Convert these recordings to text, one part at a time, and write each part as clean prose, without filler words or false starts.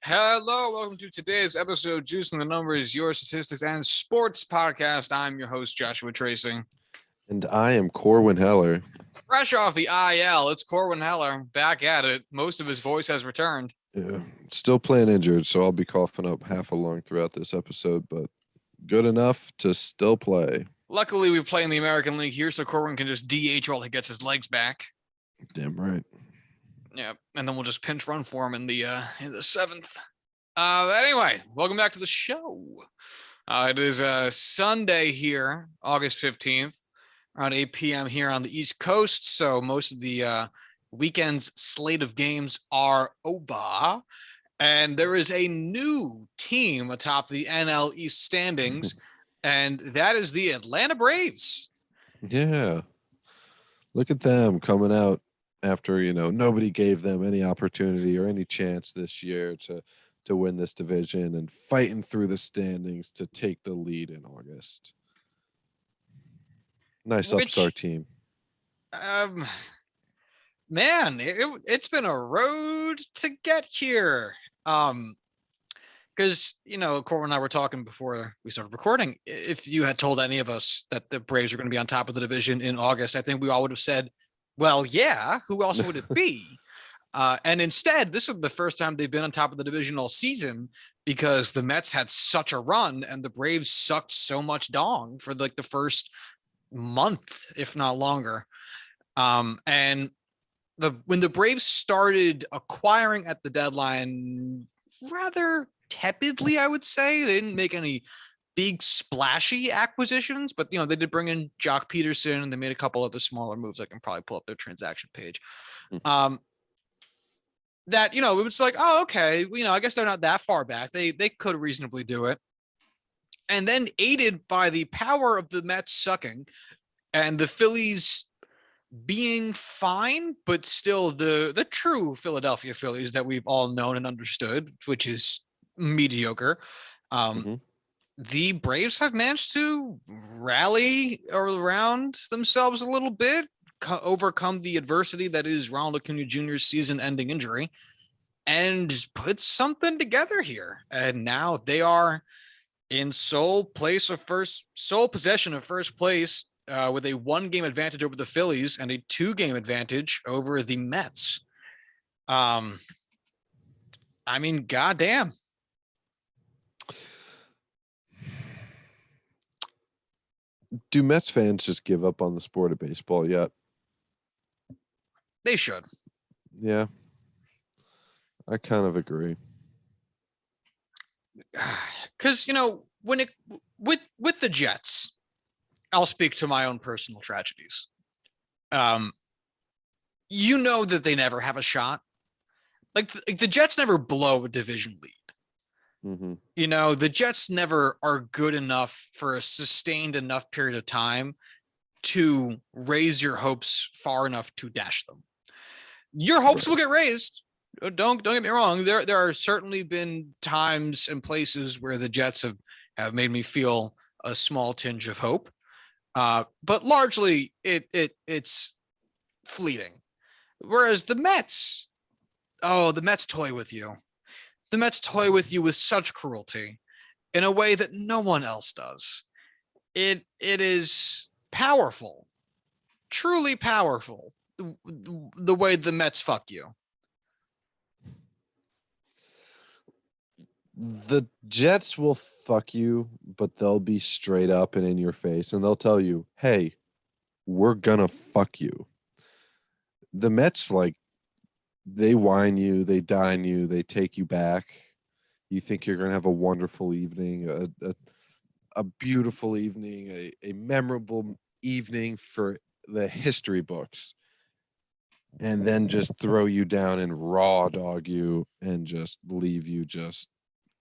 Hello, welcome to today's episode, Juicing the Numbers, your statistics and sports podcast. I'm your host, Joshua Tracy. And I am Corwin Heller. Fresh off the IL, it's Corwin Heller back at it. Most of his voice has returned. Yeah, still playing injured, so I'll be coughing up half a lung throughout this episode, but good enough to still play. Luckily, we play in the American League here, so Corwin can just DH while he gets his legs back. Damn right. Yeah, and then we'll just pinch run for him in the seventh. Anyway, welcome back to the show. It is Sunday here, August 15th, around 8 p.m. here on the East Coast. So most of the weekend's slate of games are over. And there is a new team atop the NL East standings, and that is the Atlanta Braves. Yeah. Look at them coming out after, nobody gave them any opportunity or any chance this year to win this division and fighting through the standings to take the lead in August. Nice upstart team. Man, it's been a road to get here. Because, Corwin and I were talking before we started recording. If you had told any of us that the Braves were going to be on top of the division in August, I think we all would have said, well, yeah, who else would it be? And instead, this is the first time they've been on top of the division all season because the Mets had such a run and the Braves sucked so much dong for like the first month, if not longer. And when the Braves started acquiring at the deadline, rather tepidly, I would say, they didn't make any big splashy acquisitions, but they did bring in Jock Peterson and they made a couple of the smaller moves. I can probably pull up their transaction page. That, it was like, oh, okay. I guess they're not that far back. They could reasonably do it. And then aided by the power of the Mets sucking and the Phillies being fine, but still the true Philadelphia Phillies that we've all known and understood, which is mediocre. The Braves have managed to rally around themselves a little bit, overcome the adversity that is Ronald Acuna Jr.'s season-ending injury, and put something together here. And now they are in sole possession of first place with a 1-game advantage over the Phillies and a 2-game advantage over the Mets. I mean, goddamn. Do Mets fans just give up on the sport of baseball yet? They should. Yeah. I kind of agree. Because, when with the Jets, I'll speak to my own personal tragedies. That they never have a shot. Like the Jets never blow a division lead. The Jets never are good enough for a sustained enough period of time to raise your hopes far enough to dash them. Your hopes will get raised. Don't get me wrong. There are certainly been times and places where the Jets have made me feel a small tinge of hope. But largely it's fleeting. Whereas the Mets toy with you. The Mets toy with you with such cruelty in a way that no one else does. It is powerful, truly powerful, the way the Mets fuck you. The Jets will fuck you, but they'll be straight up and in your face, and they'll tell you, hey, we're gonna fuck you. The Mets, they whine you, they dine you, they take you back. You think you're going to have a wonderful evening, a beautiful evening, a memorable evening for the history books, and then just throw you down and raw dog you and just leave you just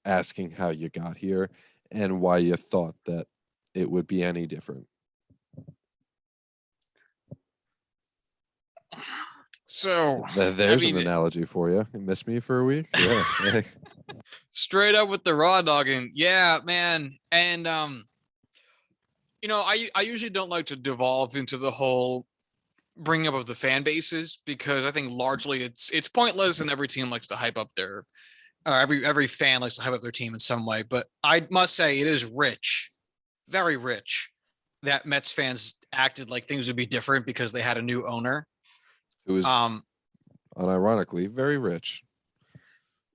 asking how you got here and why you thought that it would be any different. So there's an analogy for you. You missed me for a week. Yeah. Straight up with the raw dogging. Yeah, man. And I usually don't like to devolve into the whole bringing up of the fan bases because I think largely it's pointless and every team likes to hype up their every fan likes to hype up their team in some way, but I must say it is rich, very rich, that Mets fans acted like things would be different because they had a new owner. Who is unironically very rich.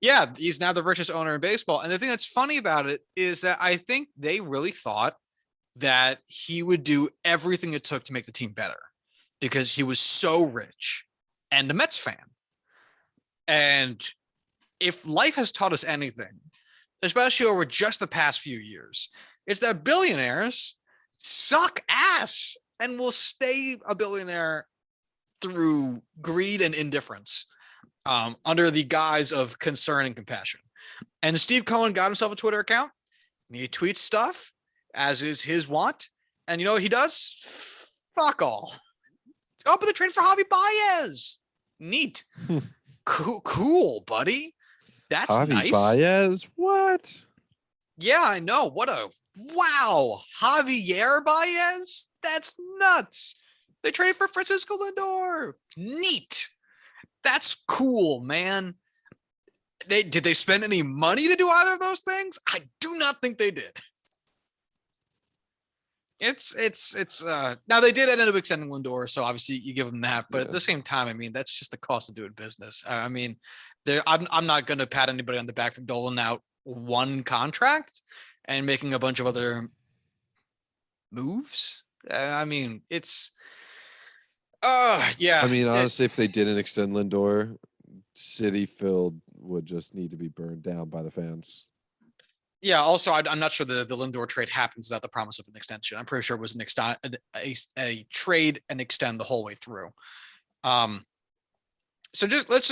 Yeah, he's now the richest owner in baseball. And the thing that's funny about it is that I think they really thought that he would do everything it took to make the team better because he was so rich and a Mets fan. And if life has taught us anything, especially over just the past few years, it's that billionaires suck ass and will stay a billionaire through greed and indifference, under the guise of concern and compassion. And Steve Cohen got himself a Twitter account and he tweets stuff as is his want. And you know what he does? Fuck all. Open the trade for Javi Baez. Neat. Cool, buddy. That's Javi nice. Baez? What? Yeah, I know. What a wow. Javier Baez? That's nuts. They trade for Francisco Lindor. Neat. That's cool, man. Did they spend any money to do either of those things? I do not think they did. It's now they did end up extending Lindor, so obviously you give them that, but at the same time, I mean, that's just the cost of doing business. I mean, I'm not going to pat anybody on the back for doling out one contract and making a bunch of other moves. I mean, it's yeah. I mean, honestly, if they didn't extend Lindor, Citi Field would just need to be burned down by the fans. Yeah. Also, I'm not sure the Lindor trade happens without the promise of an extension. I'm pretty sure it was a trade and extend the whole way through. So let's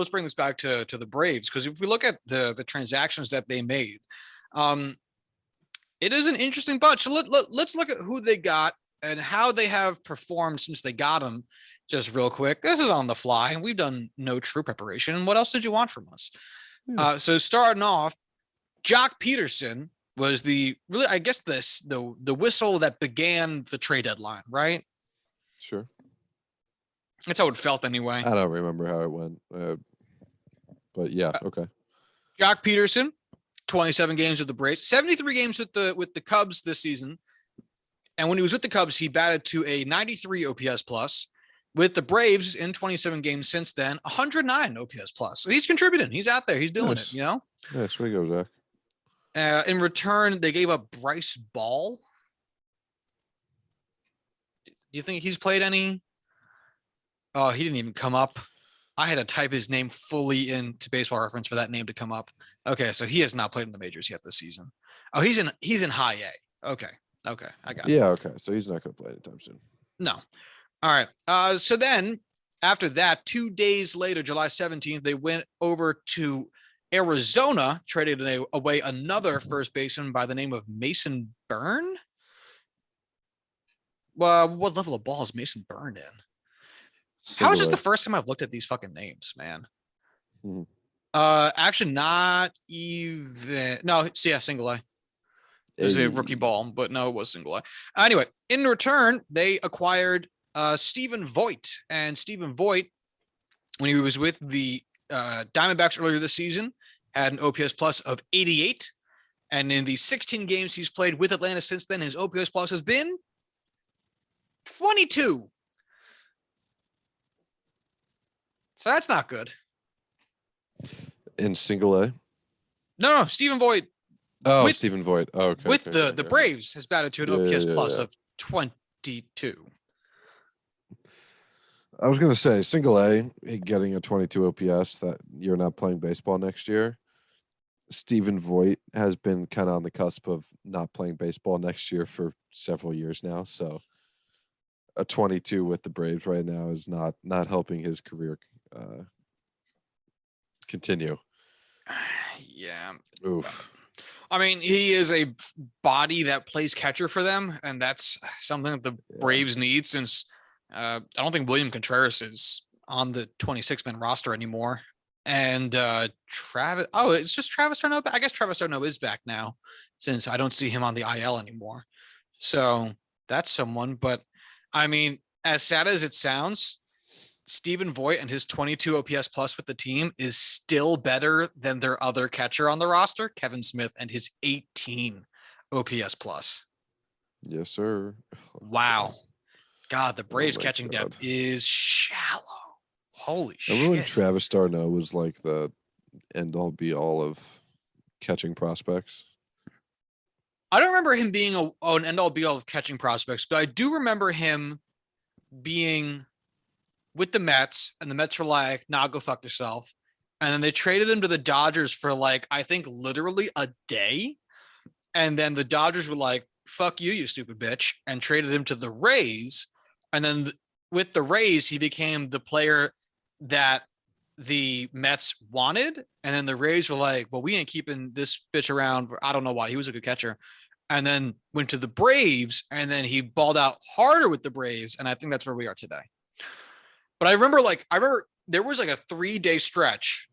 bring this back to the Braves, because if we look at the transactions that they made, it is an interesting bunch. So let's look at who they got and how they have performed since they got them. Just real quick, this is on the fly, and we've done no true preparation. What else did you want from us? Yeah. So starting off, Jock Peterson was the whistle that began the trade deadline, right? Sure. That's how it felt anyway. I don't remember how it went, but yeah, okay. Jock Peterson, 27 games with the Braves, 73 games with the Cubs this season, and when he was with the Cubs, he batted to a 93 OPS plus. With the Braves in 27 games since then, 109 OPS plus. So he's contributing. He's out there. He's doing it. You know. Yes, we go, Zach. In return, they gave up Bryce Ball. Do you think he's played any? Oh, he didn't even come up. I had to type his name fully into Baseball Reference for that name to come up. Okay, so he has not played in the majors yet this season. Oh, he's in high A. Okay, I got it. Yeah, okay. So he's not going to play anytime soon. No. All right. So then after that, 2 days later, July 17th, they went over to Arizona, traded away another first baseman by the name of Mason Byrne. Well, what level of ball is Mason Byrne in? How is this the first time I've looked at these fucking names, man? Actually, not even. No, it's single A. There's a rookie ball, but no, it was single A. Anyway, in return, they acquired Stephen Voigt. And Stephen Voigt, when he was with the Diamondbacks earlier this season, had an OPS plus of 88. And in the 16 games he's played with Atlanta since then, his OPS plus has been 22. So that's not good. In single A? No, Stephen Voigt. Oh, Stephen Voigt. Oh, okay. With the Braves has batted to an OPS plus of 22. I was going to say, single A, getting a 22 OPS, that you're not playing baseball next year. Stephen Voigt has been kind of on the cusp of not playing baseball next year for several years now. So a 22 with the Braves right now is not helping his career continue. Yeah. Oof. I mean, he is a body that plays catcher for them, and that's something that the Braves need, since I don't think William Contreras is on the 26-man roster anymore. And Travis, it's just Travis d'Arnaud. I guess Travis d'Arnaud is back now, since I don't see him on the IL anymore. So that's someone. But I mean, as sad as it sounds, Stephen Voigt and his 22 OPS plus with the team is still better than their other catcher on the roster, Kevin Smith, and his 18 OPS plus. Yes, sir. Wow. God, the Oh Braves my catching God. depth is shallow. Holy Remember when shit. Travis d'Arnaud was like the end all be all of catching prospects? I don't remember him being an end all be all of catching prospects, but I do remember him being with the Mets, and the Mets were like, nah, go fuck yourself. And then they traded him to the Dodgers for like, I think literally a day. And then the Dodgers were like, fuck you, you stupid bitch, and traded him to the Rays. And then with the Rays, he became the player that the Mets wanted. And then the Rays were like, well, we ain't keeping this bitch around. I don't know why. He was a good catcher. And then went to the Braves, and then he balled out harder with the Braves. And I think that's where we are today. But I remember there was like a 3-day stretch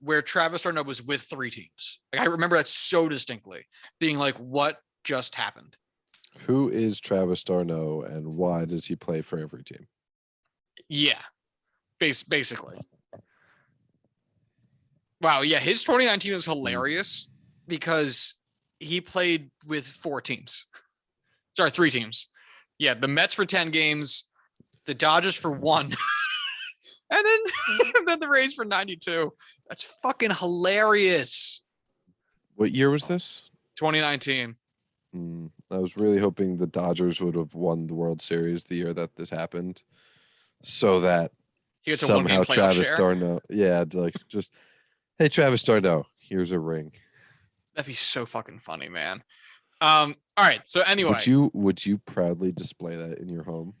where Travis d'Arnaud was with 3 teams. Like I remember that so distinctly, being like, what just happened? Who is Travis d'Arnaud and why does he play for every team? Yeah, basically. Wow, yeah, his 2019 was hilarious because he played with 4 teams. Sorry, 3 teams. Yeah, the Mets for 10 games, the Dodgers for 1. And then the Rays for 92. That's fucking hilarious. What year was this? 2019. I was really hoping the Dodgers would have won the World Series the year that this happened, so that He gets a somehow 1-game playoff Travis share. d'Arnaud, yeah, like just, hey Travis d'Arnaud, here's a ring. That'd be so fucking funny, man. All right. So anyway, Would you proudly display that in your home?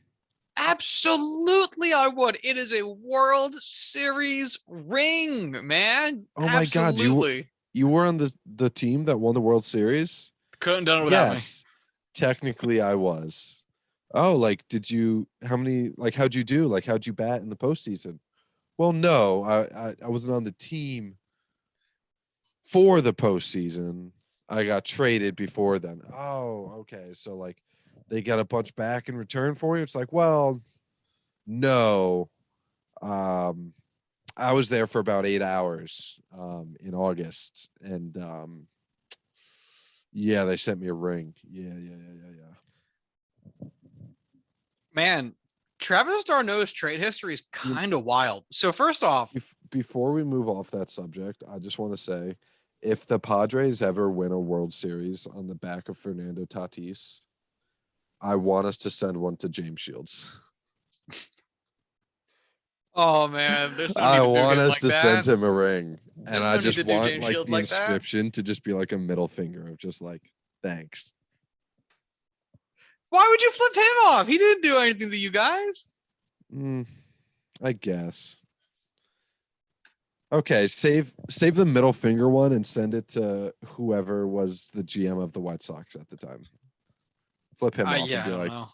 absolutely, I would. It is a World Series ring, man. Oh my God, Absolutely. you were on the team that won the World Series? Couldn't done it without me. Yes, technically I was. Oh, like how'd you do? Like how'd you bat in the postseason? Well, no, I wasn't on the team for the postseason. I got traded before then. Oh, okay. So like they got a bunch back in return for you. It's like, well, no. I was there for about 8 hours in August, and yeah, they sent me a ring. Yeah. Man, Travis d'Arnaud's trade history is kind of wild. So first off, Before we move off that subject, I just want to say, if the Padres ever win a World Series on the back of Fernando Tatis, I want us to send one to James Shields. oh man, there's no need I to do want him us like to that. send him a ring, and There's I no need just to do want James like Shields the like that. inscription to just be like a middle finger of just like thanks. Why would you flip him off? He didn't do anything to you guys. I guess. Okay, save the middle finger one and send it to whoever was the GM of the White Sox at the time. Flip him off Yeah, and be I don't like, know.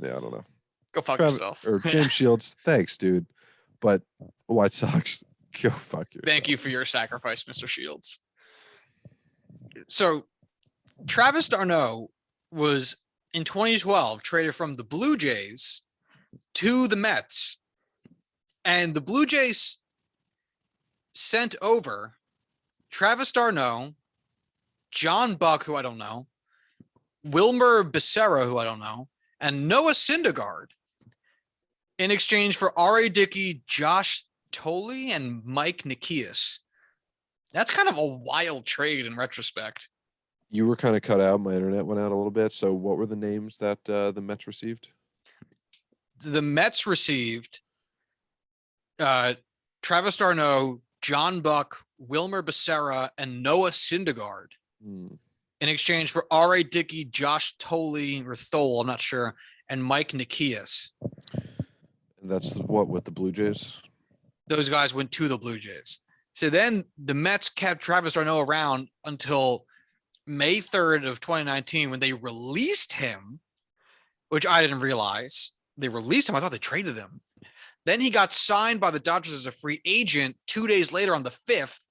yeah, I don't know. Go fuck Travis yourself. or James Shields, thanks, dude. But White Sox, go fuck yourself. Thank you for your sacrifice, Mr. Shields. So Travis d'Arnaud was in 2012 traded from the Blue Jays to the Mets, and the Blue Jays sent over Travis d'Arnaud, John Buck, who I don't know, Wilmer Becerra, who I don't know, and Noah Syndergaard in exchange for R.A. Dickey, Josh Tolle, and Mike Nikias. That's kind of a wild trade in retrospect. You were kind of cut out. My internet went out a little bit. So what were the names that the Mets received? The Mets received Travis d'Arnaud, John Buck, Wilmer Becerra, and Noah Syndergaard in exchange for R.A. Dickey, Josh Tolle, or Thole, I'm not sure, and Mike Nikias. And that's what with the Blue Jays? Those guys went to the Blue Jays. So then the Mets kept Travis d'Arnaud around until May 3rd of 2019 when they released him, which I didn't realize. They released him. I thought they traded him. Then he got signed by the Dodgers as a free agent 2 days later on the 5th.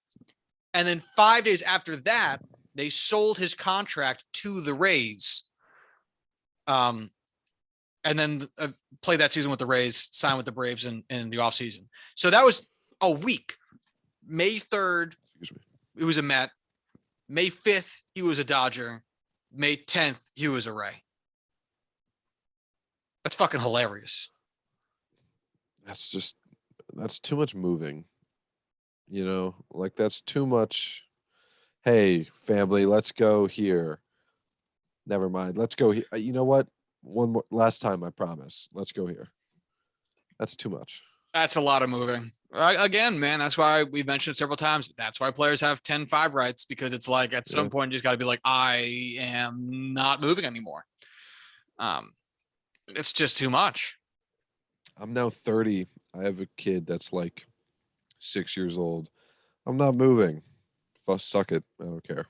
And then 5 days after that, they sold his contract to the Rays. and then played that season with the Rays, signed with the Braves in the offseason. So that was a week. May 3rd, he was a Met. May 5th, he was a Dodger. May 10th, he was a Ray. That's fucking hilarious. That's too much moving. You know, like that's too much. Hey, family, let's go here. Never mind. Let's go here. You know what? One more last time, I promise. Let's go here. That's too much. That's a lot of moving. Again, man, that's why we've mentioned it several times. That's why players have 10-5 rights, because it's like at some point you just got to be like, I am not moving anymore. It's just too much. I'm now 30. I have a kid that's like 6 years old. I'm not moving. Suck it. I don't care.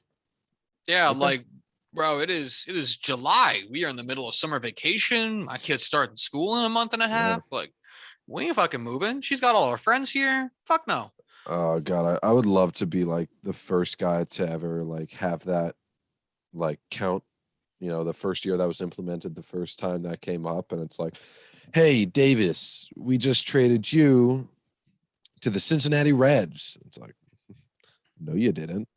Yeah, okay. Like, bro, it is July. We are in the middle of summer vacation. My kid's starting school in a month and a half. Yeah. Like, we ain't fucking moving. She's got all her friends here. Fuck no. Oh God, I would love to be like the first guy to ever like have that like count. You know, the first year that was implemented, the first time that came up, and it's like, hey, Davis, we just traded you to the Cincinnati Reds. It's like, no, you didn't.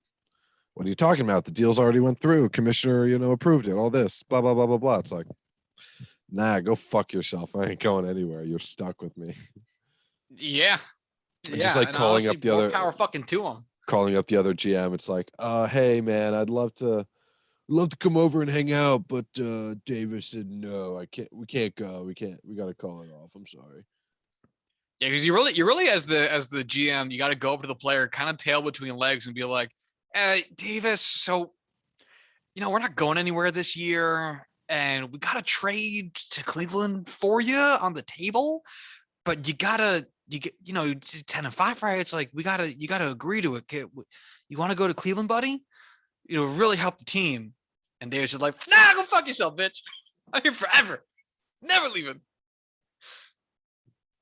What are you talking about? The deals already went through. Commissioner, approved it. All this, blah, blah, blah, blah, blah. It's like, nah, go fuck yourself. I ain't going anywhere. You're stuck with me. Yeah. Just like calling up the other power fucking to him. Calling up the other GM. It's like, hey man, I'd love to come over and hang out, but Davis said no, we can't go. We gotta call it off. I'm sorry. Yeah, because you really as the GM, you gotta go up to the player, kind of tail between legs and be like, Davis, so we're not going anywhere this year, and we got to trade to Cleveland for you on the table, but you get 10-5, right? It's like you gotta agree to it. You want to go to Cleveland, buddy? Really help the team. And Davis is like, nah, go fuck yourself, bitch. I'm here forever, never leaving.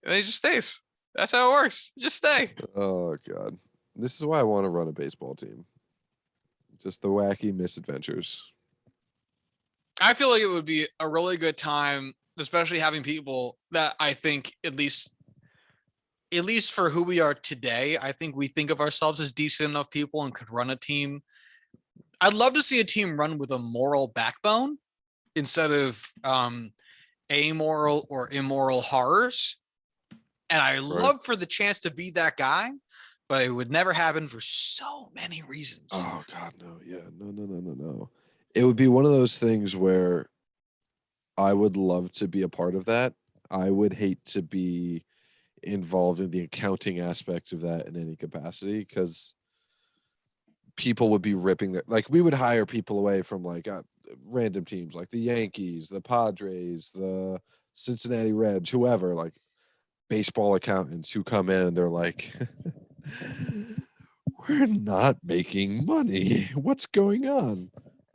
And he just stays. That's how it works. Just stay. Oh God, this is why I want to run a baseball team. Just the wacky misadventures. I feel like it would be a really good time, especially having people that I think at least for who we are today, I think we think of ourselves as decent enough people and could run a team. I'd love to see a team run with a moral backbone instead of amoral or immoral horrors. And I love for the chance to be that guy, but it would never happen for so many reasons. Oh God, no. Yeah, no. It would be one of those things where I would love to be a part of that. I would hate to be involved in the accounting aspect of that in any capacity, because people would be ripping that. Like, we would hire people away from like random teams like the Yankees, the Padres, the Cincinnati Reds, whoever, like baseball accountants who come in and they're like, we're not making money. What's going on?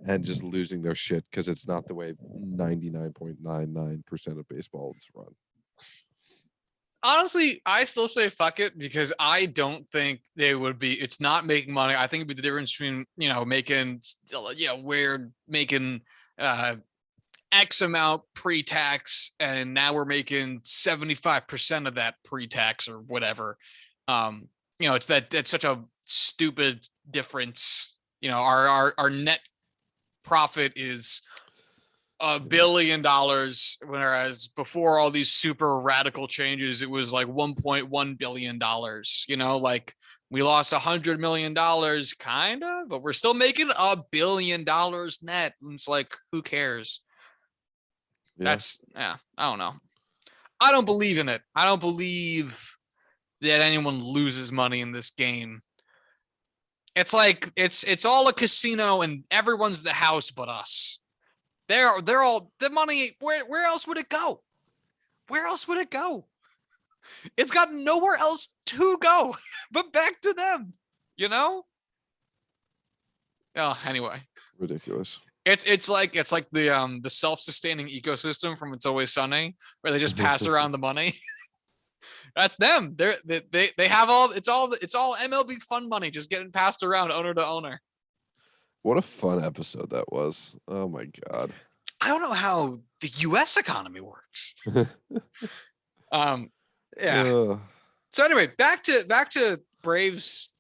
And just losing their shit because it's not the way 99.99% of baseball is run. Honestly, I still say fuck it, because I don't think they would be. It's not making money. I think it'd be the difference between making X amount pre-tax, and now we're making 75% of that pre-tax or whatever. It's that's such a stupid difference. Our net profit is $1 billion, whereas before all these super radical changes, it was like $1.1 billion. Like we lost $100 million, kind of, but we're still making $1 billion net. And it's like, who cares? Yeah. I don't know. I don't believe in it. I don't believe that anyone loses money in this game. It's like it's all a casino and everyone's the house but us. They're all the money. Where else would it go? Where else would it go? It's got nowhere else to go but back to them. Oh, anyway. Ridiculous. It's like the self-sustaining ecosystem from It's Always Sunny, where they just pass around the money. That's them. They have it's all MLB fun money just getting passed around owner to owner. What a fun episode that was. Oh my God. I don't know how the U.S. economy works. Yeah. Ugh. So anyway, back to Braves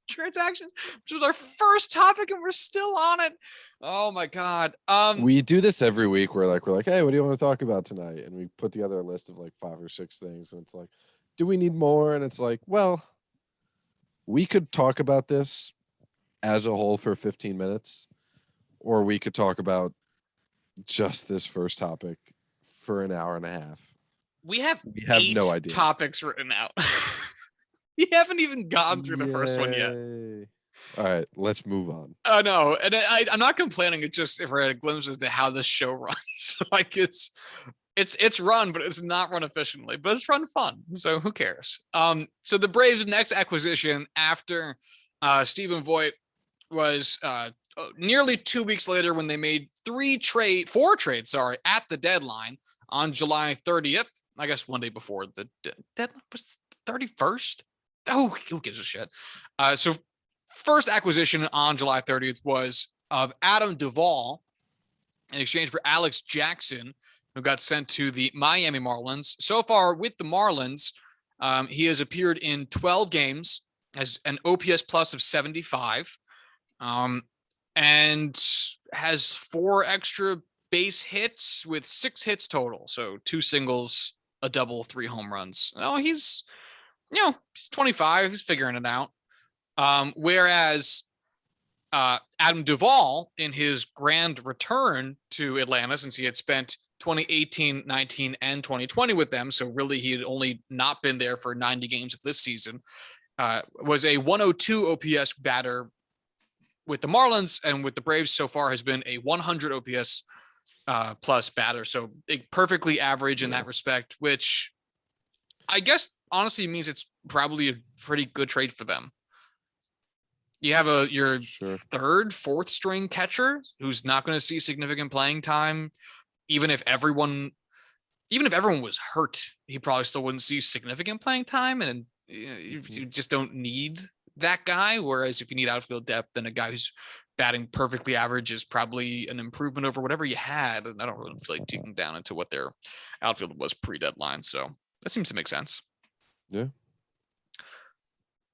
transactions, which was our first topic, and we're still on it. Oh my god. We do this every week. We're like, hey, what do you want to talk about tonight? And we put together a list of like 5 or 6 things, and it's like, do we need more? And it's like, well, we could talk about this as a whole for 15 minutes, or we could talk about just this first topic for an hour and a half. We have no idea. topics written out. We haven't even gone through the first one yet. All right, let's move on. Oh no, and I'm not complaining. It's just if we're at a glimpse as to how this show runs. Like it's run, but it's not run efficiently. But it's run fun. So who cares? So the Braves' next acquisition after Stephen Voigt was nearly 2 weeks later when they made 4 trades, at the deadline on July 30th. I guess one day before the deadline was 31st. Oh, who gives a shit? So first acquisition on July 30th was of Adam Duvall in exchange for Alex Jackson, who got sent to the Miami Marlins. So far with the Marlins, he has appeared in 12 games, has an OPS plus of 75, and has 4 extra base hits with 6 hits total. So 2 singles, a double, 3 home runs. Oh, he's 25. He's figuring it out. Whereas Adam Duvall, in his grand return to Atlanta, since he had spent 2018, 19, and 2020 with them, so really he had only not been there for 90 games of this season, was a 102 OPS batter with the Marlins, and with the Braves so far has been a 100 OPS plus batter. So perfectly average in that respect, which I guess honestly means it's probably a pretty good trade for them. You have your third, fourth string catcher who's not going to see significant playing time. Even if everyone was hurt, he probably still wouldn't see significant playing time. And you just don't need that guy. Whereas if you need outfield depth, then a guy who's batting perfectly average is probably an improvement over whatever you had. And I don't really feel like digging down into what their outfield was pre-deadline. So that seems to make sense. Yeah.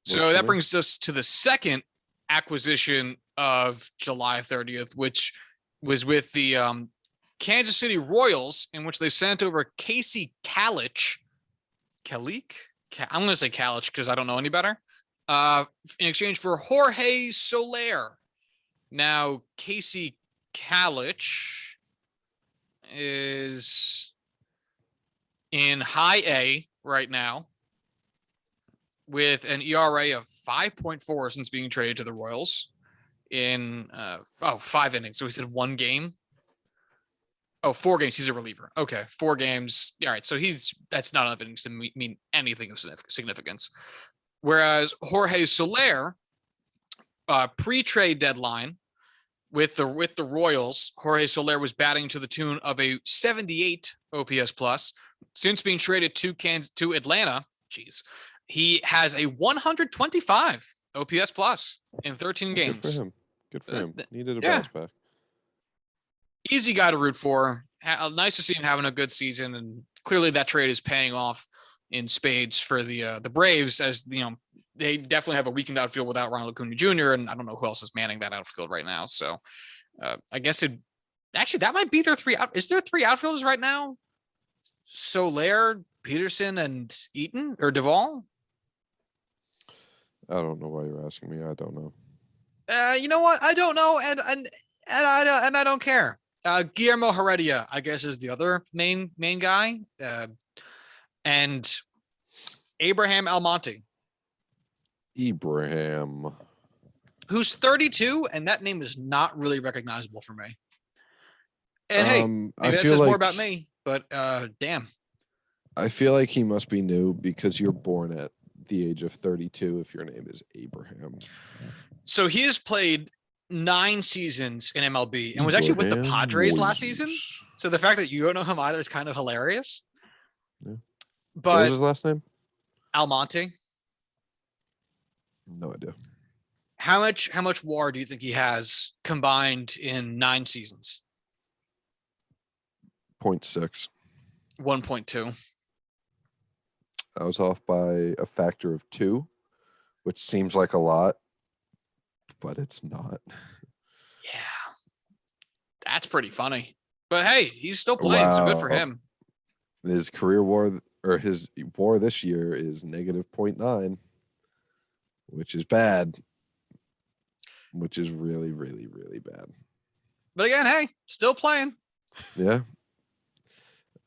So that brings us to the second acquisition of July 30th, which was with the Kansas City Royals, in which they sent over Casey Kalich. I'm going to say Kalich because I don't know any better. In exchange for Jorge Soler. Now, Casey Kalich is in high A right now with an ERA of 5.4 since being traded to the Royals in 5 innings. So he said 1 game. 4 games. He's a reliever. Okay, 4 games. All right, so that's not enough innings to mean anything of significance. Whereas Jorge Soler, pre-trade deadline with the Royals, Jorge Soler was batting to the tune of a 78 OPS plus. Since being traded to Atlanta, he has a 125 OPS plus in 13 games. Good for him. Needed a bounce back. Easy guy to root for. Nice to see him having a good season, and clearly that trade is paying off in spades for the Braves, as they definitely have a weakened outfield without Ronald Acuna Jr., and I don't know who else is manning that outfield right now. So I guess that might be their 3 out. Is there 3 outfielders right now? Soler, Peterson, and Eaton or Duvall? I don't know why you're asking me. I don't know. You know what? I don't know, and I don't care. Guillermo Heredia, I guess, is the other main guy, and Abraham Almonte. Who's 32, and that name is not really recognizable for me. And hey, maybe that says more about me, but damn. I feel like he must be new because you're born at the age of 32 if your name is Abraham. So he has played 9 seasons in MLB and was actually with the Padres last season. So the fact that you don't know him either is kind of hilarious. Yeah. But what was his last name? Almonte. No idea. How much WAR do you think he has combined in 9 seasons? 0.6. 1.2. I was off by a factor of 2, which seems like a lot, but it's not. Yeah. That's pretty funny. But hey, he's still playing, so good for Wow. him. His career WAR or his WAR this year is negative 0.9, which is bad. Which is really, really, really bad. But again, hey, still playing. Yeah.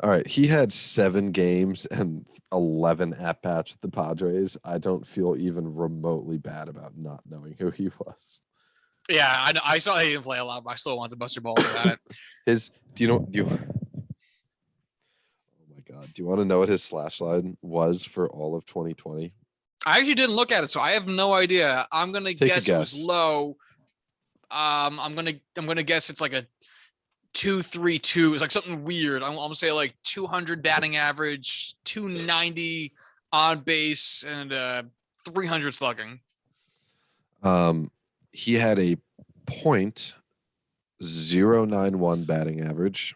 All right. He had 7 games and 11 at-bats with the Padres. I don't feel even remotely bad about not knowing who he was. Yeah, I know. I saw he didn't play a lot, but I still want to bust your balls about it. Oh my God. Do you want to know what his slash line was for all of 2020? I actually didn't look at it, so I have no idea. I'm gonna guess it was low. I'm gonna guess it's like a 2.32. It's like something weird. I'm gonna say like 200 batting average, 290 on base, and 300 slugging. He had a .091 batting average.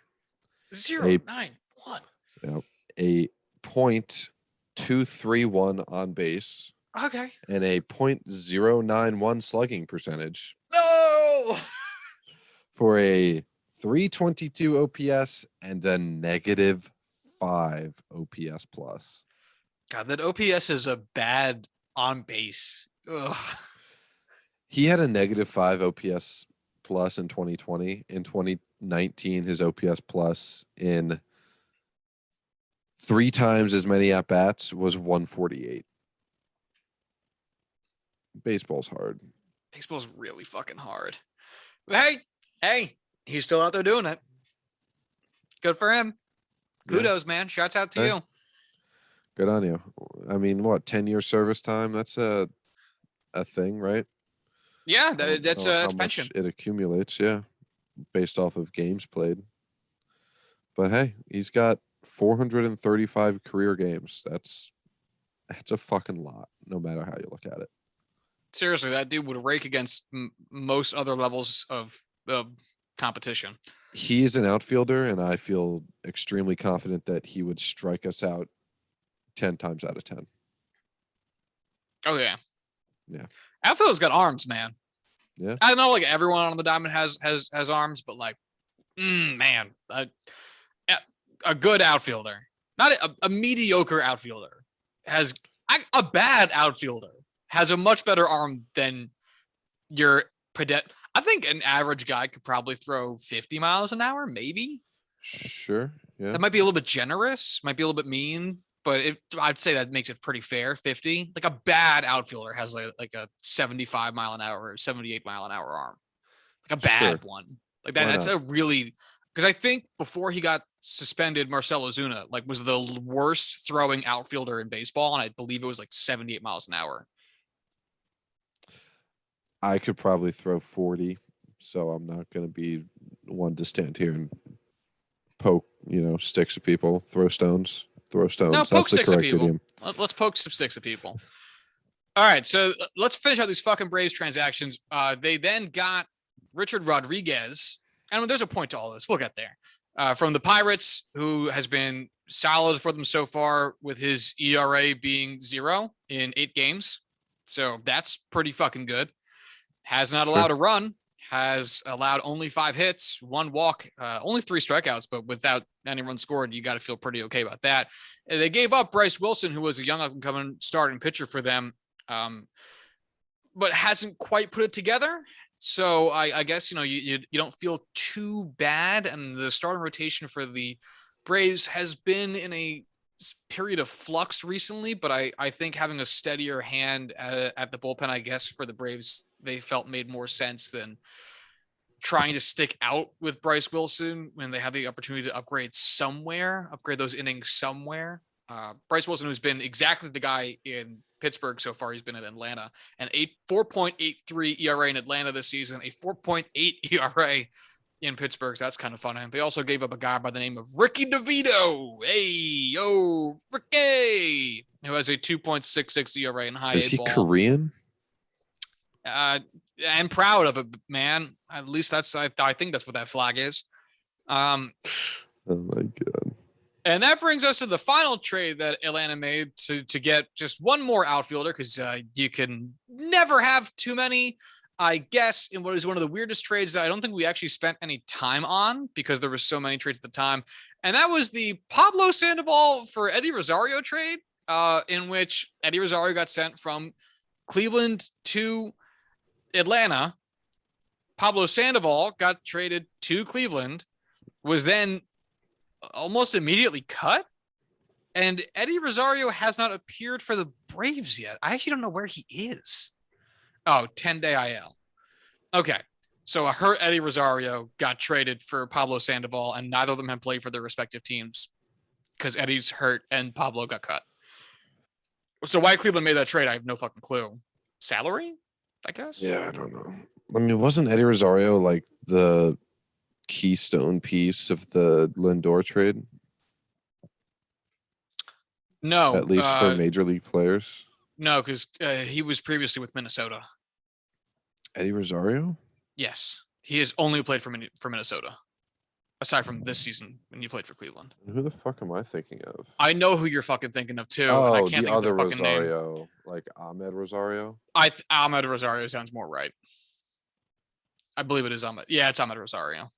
0.91. Yep. A .231 on base. Okay. And a .091 slugging percentage. No. For a 322 OPS and a -5 OPS plus. God, that OPS is a bad on base. Ugh. He had a -5 OPS plus in 2020. In 2019, his OPS plus in 3 times as many at bats was 148. Baseball's hard. Baseball's really fucking hard. But hey, he's still out there doing it. Good for him. Kudos, man. Shouts out to you. Good on you. I mean, what, 10-year service time? That's a thing, right? Yeah, that's how pension. much it accumulates, yeah, based off of games played. But hey, he's got 435 career games. That's a fucking lot, no matter how you look at it. Seriously, that dude would rake against most other levels of competition. He is an outfielder, and I feel extremely confident that he would strike us out 10 times out of 10. Oh, yeah. Yeah. Outfield's got arms, man. Yeah. I know, like, everyone on the diamond has arms, but, like, man, a good outfielder, not a mediocre outfielder, has a bad outfielder has a much better arm than your pedet. I think an average guy could probably throw 50 miles an hour, maybe. Sure. Yeah. That might be a little bit generous, might be a little bit mean, but I'd say that makes it pretty fair. 50. Like a bad outfielder has like a 75 mile an hour or 78 mile an hour arm. Like a bad one. Like that. That's a really, because I think before he got suspended, Marcell Ozuna was the worst throwing outfielder in baseball, and I believe it was like 78 miles an hour. I could probably throw 40, so I'm not going to be one to stand here and poke, sticks at people, throw stones. No, poke that's sticks the at correct people. idiom. Let's poke some sticks at people. All right, so let's finish out these fucking Braves transactions. They then got Richard Rodriguez, and there's a point to all this. We'll get there. From the Pirates, who has been solid for them so far, with his ERA being 0 in 8 games. So that's pretty fucking good. Has not allowed a run, has allowed only 5 hits, 1 walk, only 3 strikeouts, but without any runs scored, you got to feel pretty okay about that. And they gave up Bryce Wilson, who was a young up-and-coming starting pitcher for them, but hasn't quite put it together. So I guess, you don't feel too bad. And the starting rotation for the Braves has been in a period of flux recently, but I think having a steadier hand at the bullpen, I guess, for the Braves, they felt made more sense than trying to stick out with Bryce Wilson when they had the opportunity to upgrade those innings somewhere. Bryce Wilson, who's been exactly the guy in Pittsburgh so far, he's been in Atlanta, and a 4.83 ERA in Atlanta this season, a 4.8 ERA in Pittsburgh. So that's kind of fun. And they also gave up a guy by the name of Ricky DeVito. Hey, yo, Ricky, who has a 2.66 ERA in high A ball. Is he Korean? I'm proud of it, man. At least I think that's what that flag is. Oh my god. And that brings us to the final trade that Atlanta made to get just one more outfielder, because you can never have too many. I guess in what is one of the weirdest trades that I don't think we actually spent any time on because there were so many trades at the time. And that was the Pablo Sandoval for Eddie Rosario trade, in which Eddie Rosario got sent from Cleveland to Atlanta. Pablo Sandoval got traded to Cleveland, was then almost immediately cut. And Eddie Rosario has not appeared for the Braves yet. I actually don't know where he is. Oh, 10-day IL. Okay. So a hurt Eddie Rosario got traded for Pablo Sandoval, and neither of them have played for their respective teams because Eddie's hurt and Pablo got cut. So why Cleveland made that trade, I have no fucking clue. Salary, I guess? Yeah, I don't know. I mean, wasn't Eddie Rosario like the keystone piece of the Lindor trade? No. At least for major league players? No, because he was previously with Minnesota. Eddie Rosario? Yes. He has only played for Minnesota. Aside from this season when you played for Cleveland. Who the fuck am I thinking of? I know who you're fucking thinking of too. Oh, and I can't the think other of the fucking Rosario, name. like Ahmed Rosario. Ahmed Rosario sounds more right. I believe it is Ahmed. Yeah, it's Ahmed Rosario.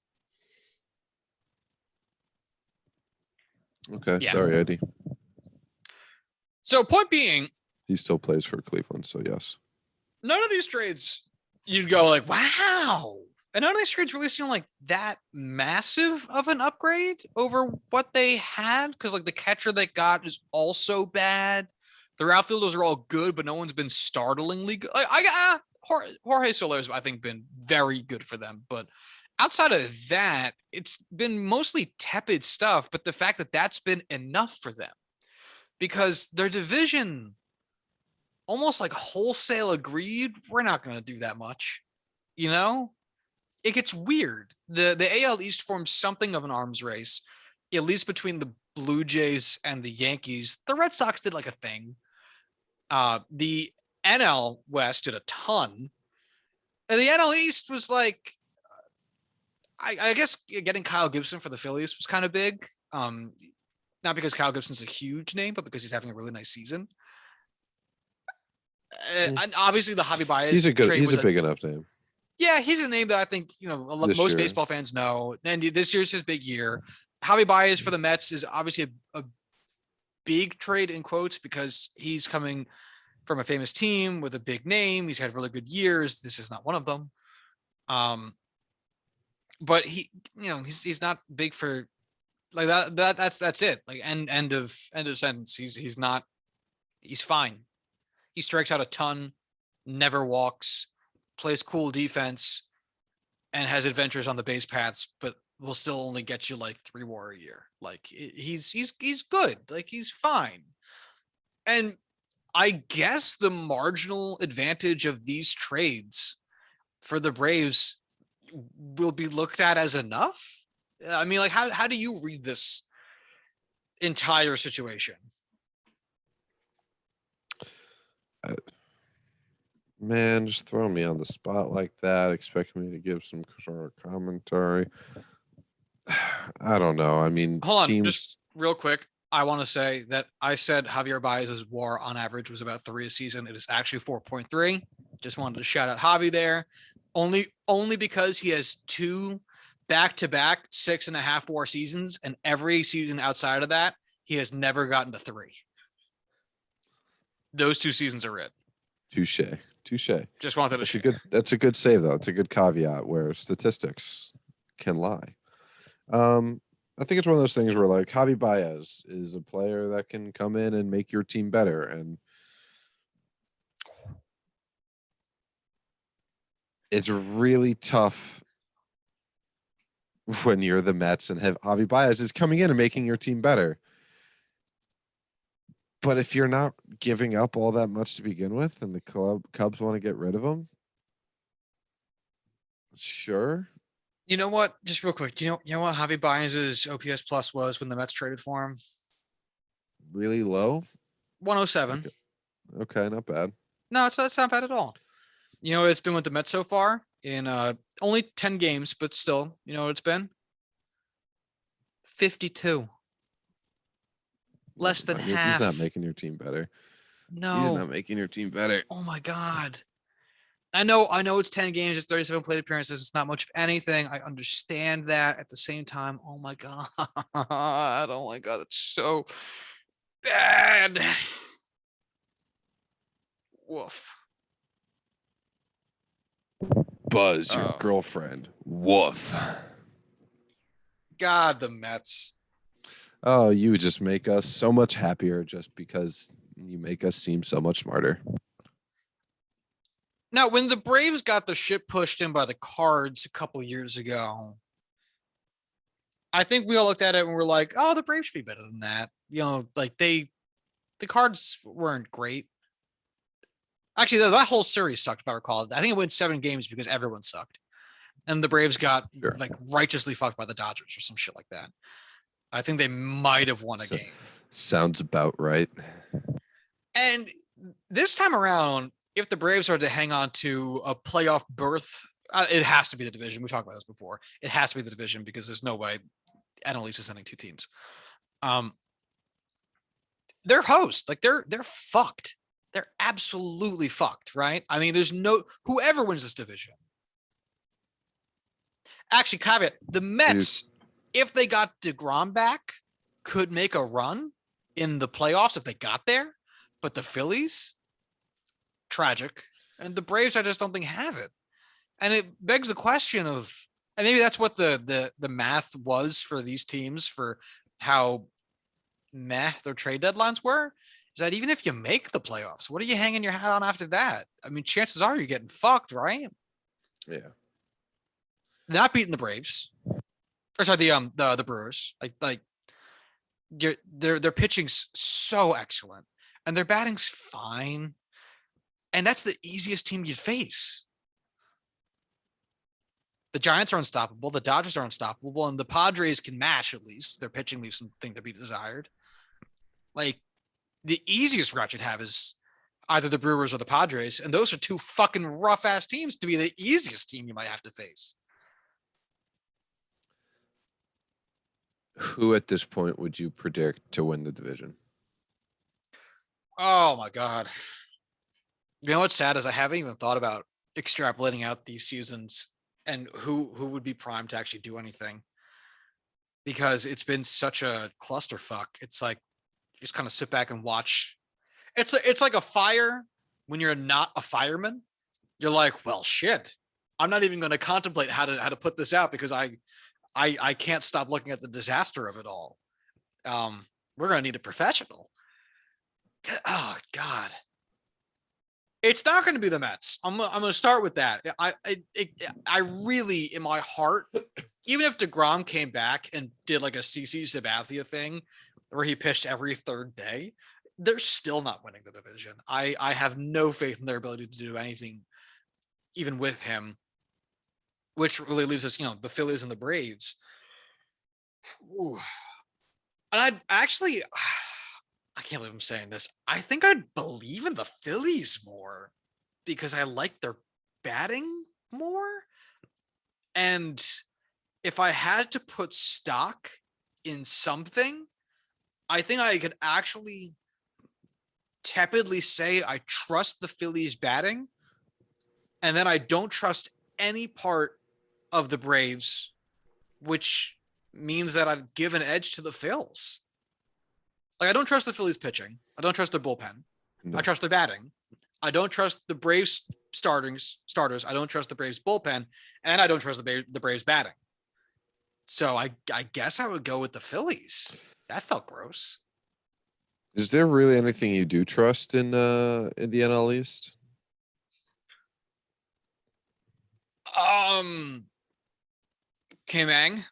Okay, Yeah. sorry, Eddie. So point being, he still plays for Cleveland, so yes. None of these trades you'd go like, wow. And none of these trades really seem like that massive of an upgrade over what they had. Because like the catcher they got is also bad. Their outfielders are all good, but no one's been startlingly good. Jorge Soler's, I think, been very good for them. But outside of that, it's been mostly tepid stuff. But the fact that that's been enough for them, because their division almost like wholesale agreed, we're not going to do that much. You know, it gets weird. The AL East forms something of an arms race, at least between the Blue Jays and the Yankees. The Red Sox did like a thing. The NL West did a ton. And the NL East was like, I guess getting Kyle Gibson for the Phillies was kind of big. Not because Kyle Gibson's a huge name, but because he's having a really nice season. And obviously the Javi Baez he's a trade big enough name. Yeah, he's a name that I think, most baseball fans know. And this year's his big year. Javi Baez for the Mets is obviously a big trade in quotes because he's coming from a famous team with a big name. He's had really good years. This is not one of them. But he's not big for like that. That's it. Like end of sentence. He's not. He's fine. He strikes out a ton, never walks, plays cool defense, and has adventures on the base paths, but will still only get you like 3 WAR a year. Like he's good. Like he's fine. And I guess the marginal advantage of these trades for the Braves will be looked at as enough. I mean, like how do you read this entire situation? Man, just throwing me on the spot like that, expecting me to give some sort of commentary. I don't know. I mean, hold on, just real quick. I want to say that I said Javier Baez's WAR on average was about 3 a season. It is actually 4.3. Just wanted to shout out Javi there. Only because he has 2 back-to-back 6.5 WAR seasons, and every season outside of that, he has never gotten to 3. Those 2 seasons are it. Touche. Just wanted to share. That's a good save, though. It's a good caveat where statistics can lie. I think it's one of those things where like Javi Baez is a player that can come in and make your team better. And it's really tough when you're the Mets and have Javi Baez is coming in and making your team better. But if you're not giving up all that much to begin with and the Cubs want to get rid of him, sure. You know what? Just real quick. You know what Javi Baez's OPS plus was when the Mets traded for him? Really low? 107. Okay, not bad. No, that's not bad at all. You know what it's been with the Mets so far? In only 10 games, but still, you know what it's been? 52. Less than half. He's not making your team better. No. He's not making your team better. Oh my God. I know it's 10 games, it's 37 plate appearances. It's not much of anything. I understand that. At the same time, oh my God. Oh my God. It's so bad. Woof. Buzz, your girlfriend. Woof. God, the Mets. Oh, you just make us so much happier just because you make us seem so much smarter. Now, when the Braves got the shit pushed in by the Cards a couple years ago, I think we all looked at it and we're like, oh, the Braves should be better than that. You know, like the Cards weren't great. Actually, that whole series sucked, if I recall. I think it went 7 games because everyone sucked. And the Braves got like righteously fucked by the Dodgers or some shit like that. I think they might have won a game. Sounds about right. And this time around, if the Braves are to hang on to a playoff berth, it has to be the division. We talked about this before. It has to be the division because there's no way NL East is sending 2 teams. They're host. Like they're fucked. They're absolutely fucked, right? I mean, there's no whoever wins this division. Actually, caveat, the Mets, if they got DeGrom back, could make a run in the playoffs if they got there. But the Phillies, tragic. And the Braves, I just don't think have it. And it begs the question of, and maybe that's what the math was for these teams for how meh their trade deadlines were, is that even if you make the playoffs, what are you hanging your hat on after that? I mean, chances are you're getting fucked, right? Yeah. Not beating the Braves. Or sorry, the Brewers. Like their pitching's so excellent. And their batting's fine. And that's the easiest team you'd face. The Giants are unstoppable. The Dodgers are unstoppable. And the Padres can mash at least. Their pitching leaves something to be desired. Like, the easiest route you'd have is either the Brewers or the Padres. And those are 2 fucking rough-ass teams to be the easiest team you might have to face. Who at this point would you predict to win the division? Oh, my God. You know what's sad is I haven't even thought about extrapolating out these seasons and who would be primed to actually do anything, because it's been such a clusterfuck. It's like you just kind of sit back and watch. It's like a fire when you're not a fireman. You're like, well, shit. I'm not even going to contemplate how to put this out because I can't stop looking at the disaster of it all. We're going to need a professional. Oh God. It's not going to be the Mets. I'm going to start with that. I really, in my heart, even if DeGrom came back and did like a CC Sabathia thing where he pitched every 3rd day, they're still not winning the division. I have no faith in their ability to do anything, even with him, which really leaves us, the Phillies and the Braves. Ooh. And I can't believe I'm saying this. I think I'd believe in the Phillies more because I like their batting more. And if I had to put stock in something, I think I could actually tepidly say I trust the Phillies batting. And then I don't trust any part of the Braves, which means that I'd give an edge to the Phils. Like, I don't trust the Phillies pitching. I don't trust their bullpen. No. I trust their batting. I don't trust the Braves starters. I don't trust the Braves bullpen, and I don't trust the Braves batting. So I guess I would go with the Phillies. That felt gross. Is there really anything you do trust in the NL East? Kimang.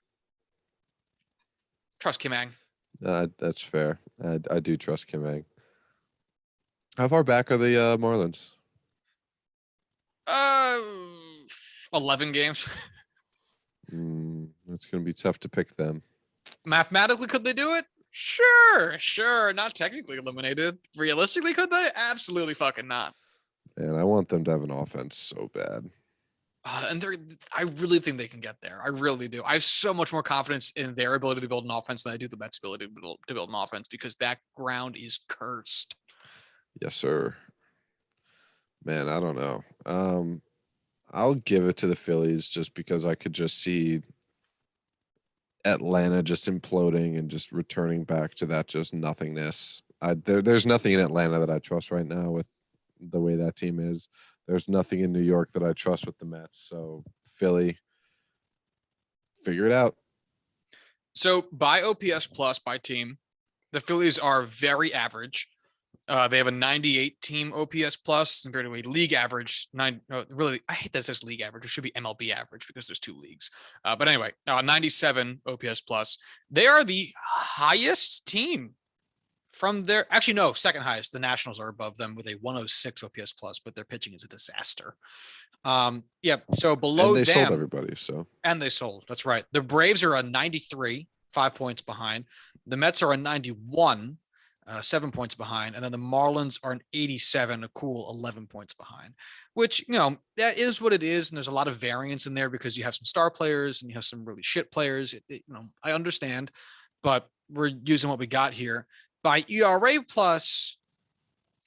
Trust Kimang. That's fair. I do trust Kimang. How far back are the Marlins? 11 games. It's going to be tough to pick them. Mathematically, could they do it? Sure. Not technically eliminated. Realistically, could they? Absolutely fucking not. And I want them to have an offense so bad. I really think they can get there. I really do. I have so much more confidence in their ability to build an offense than I do the Mets' ability to build an offense because that ground is cursed. Yes, sir. Man, I don't know. I'll give it to the Phillies just because I could just see Atlanta just imploding and just returning back to that just nothingness. There's nothing in Atlanta that I trust right now with the way that team is. There's nothing in New York that I trust with the Mets. So Philly, figure it out. So by OPS plus by team, the Phillies are very average. They have a 98 team OPS plus compared to a league average. Really, I hate that it says league average. It should be MLB average because there's 2 leagues. But anyway, 97 OPS plus. They are the highest team from their, actually, no, second highest. The Nationals are above them with a 106 OPS plus, but their pitching is a disaster. Yeah, so below And they sold them, everybody. So and they sold. That's right. The Braves are a 93, 5 points behind. The Mets are a 91, 7 points behind. And then the Marlins are an 87, a cool 11 points behind, which, that is what it is. And there's a lot of variance in there because you have some star players and you have some really shit players. I understand, but we're using what we got here. By ERA plus,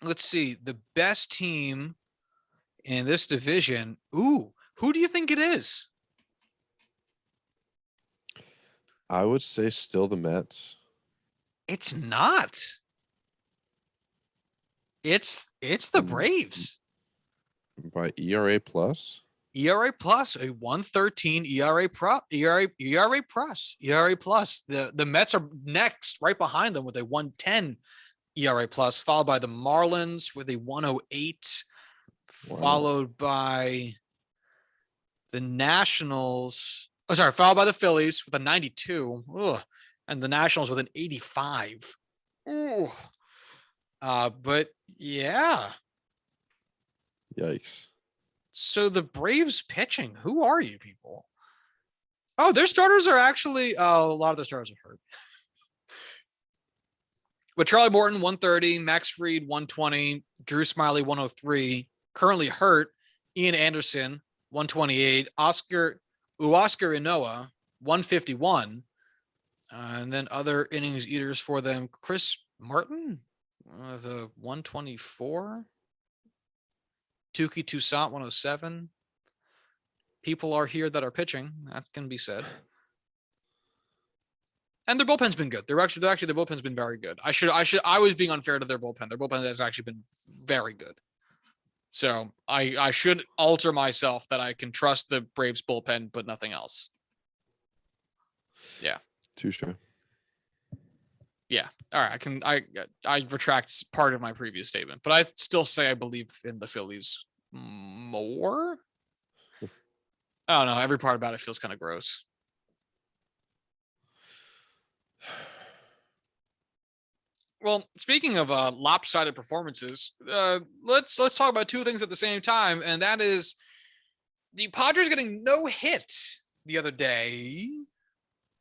let's see, the best team in this division. Ooh, who do you think it is? I would say still the Mets. It's not. It's the Braves. By ERA plus. ERA plus a 113 ERA plus. The Mets are next, right behind them with a 110 ERA plus, followed by the Marlins with a 108, followed by the Nationals. Oh, sorry, followed by the Phillies with a 92. Ugh, and the Nationals with an 85. Ooh. But yeah. Yikes. So the Braves pitching, who are you people? Oh, their starters are actually, a lot of their starters are hurt. But Charlie Morton, 130, Max Fried, 120, Drew Smiley, 103, currently hurt. Ian Anderson, 128, Oscar Inoa, 151. And then other innings eaters for them, Chris Martin, the 124. Tuki Toussaint, 107. People are here that are pitching. That can be said. And their bullpen's been good. Their bullpen's been very good. I was being unfair to their bullpen. Their bullpen has actually been very good. So I should alter myself that I can trust the Braves bullpen, but nothing else. Yeah. Touche. Yeah. All right. I retract part of my previous statement, but I still say I believe in the Phillies more. I don't know. Every part about it feels kind of gross. Well, speaking of lopsided performances, let's talk about 2 things at the same time, and that is the Padres getting no hit the other day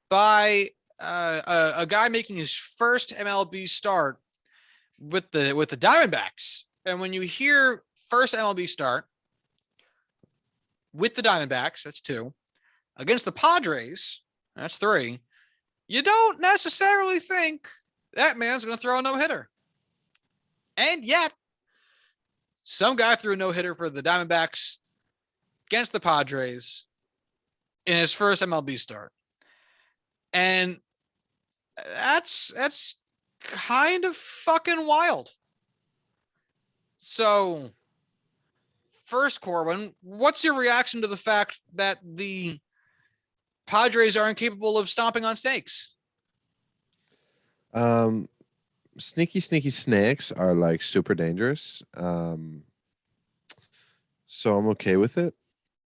by a guy making his first MLB start with the Diamondbacks. And when you hear first MLB start with the Diamondbacks, that's 2. Against the Padres, that's 3. You don't necessarily think that man's going to throw a no-hitter. And yet, some guy threw a no-hitter for the Diamondbacks against the Padres in his first MLB start. And that's kind of fucking wild. So, first, Corwin, what's your reaction to the fact that the Padres are incapable of stomping on snakes? Sneaky snakes are like super dangerous. So I'm okay with it.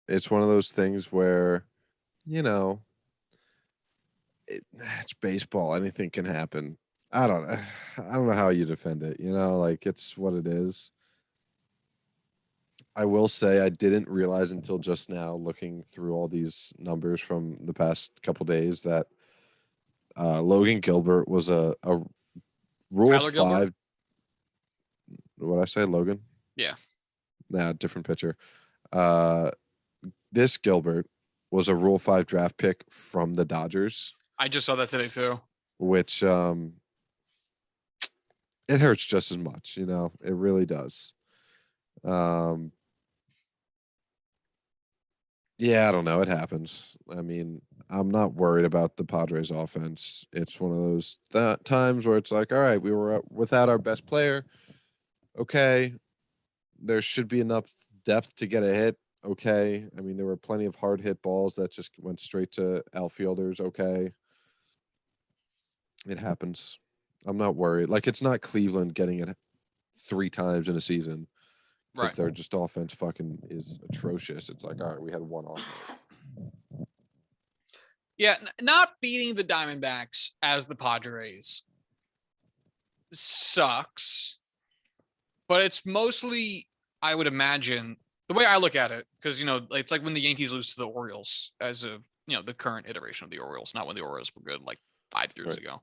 It's one of those things where, it's baseball. Anything can happen. I don't know how you defend it. Like it's what it is. I will say I didn't realize until just now, looking through all these numbers from the past couple days, that Logan Gilbert was a Rule Tyler 5. Gilbert? What did I say, Logan? Yeah. Nah, different pitcher. this Gilbert was a Rule 5 draft pick from the Dodgers, I just saw that today too. which it hurts just as much, it really does. Um yeah, I don't know. It happens. I mean, I'm not worried about the Padres offense. It's one of those times where it's like, all right, we were without our best player. Okay, there should be enough depth to get a hit. Okay. I mean, there were plenty of hard hit balls that just went straight to outfielders. Okay. It happens. I'm not worried. Like, it's not Cleveland getting it 3 times in a season because Right. their just offense fucking is atrocious. It's like, all right, we had one off. Yeah, not beating the Diamondbacks as the Padres sucks, but it's mostly, I would imagine, the way I look at it, because, it's like when the Yankees lose to the Orioles as of, the current iteration of the Orioles, not when the Orioles were good like 5 years ago.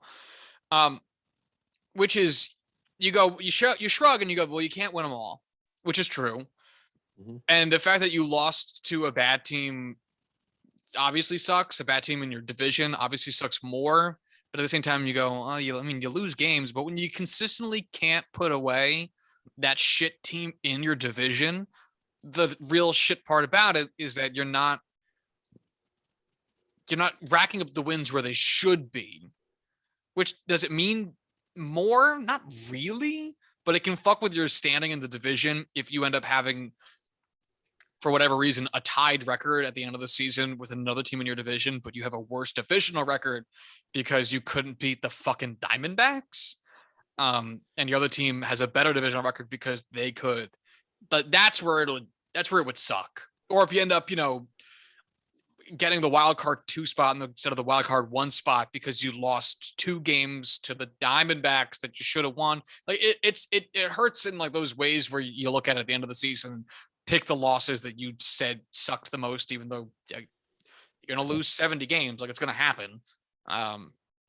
Which is, you shrug and you go, well, you can't win them all, which is true. Mm-hmm. And the fact that you lost to a bad team obviously sucks. A bad team in your division obviously sucks more. But at the same time, you go, oh, you lose games, but when you consistently can't put away that shit team in your division, the real shit part about it is that you're not racking up the wins where they should be. Which, does it mean more? Not really, but it can fuck with your standing in the division if you end up having, for whatever reason, a tied record at the end of the season with another team in your division, but you have a worse divisional record because you couldn't beat the fucking Diamondbacks. And your other team has a better divisional record because they could. But that's where it would suck. Or if you end up, getting the wild card 2 spot instead of the wild card 1 spot because you lost 2 games to the Diamondbacks that you should have won. Like, it hurts in like those ways where you look at it at the end of the season, pick the losses that you said sucked the most, even though you're going to lose 70 games. Like, it's going to happen.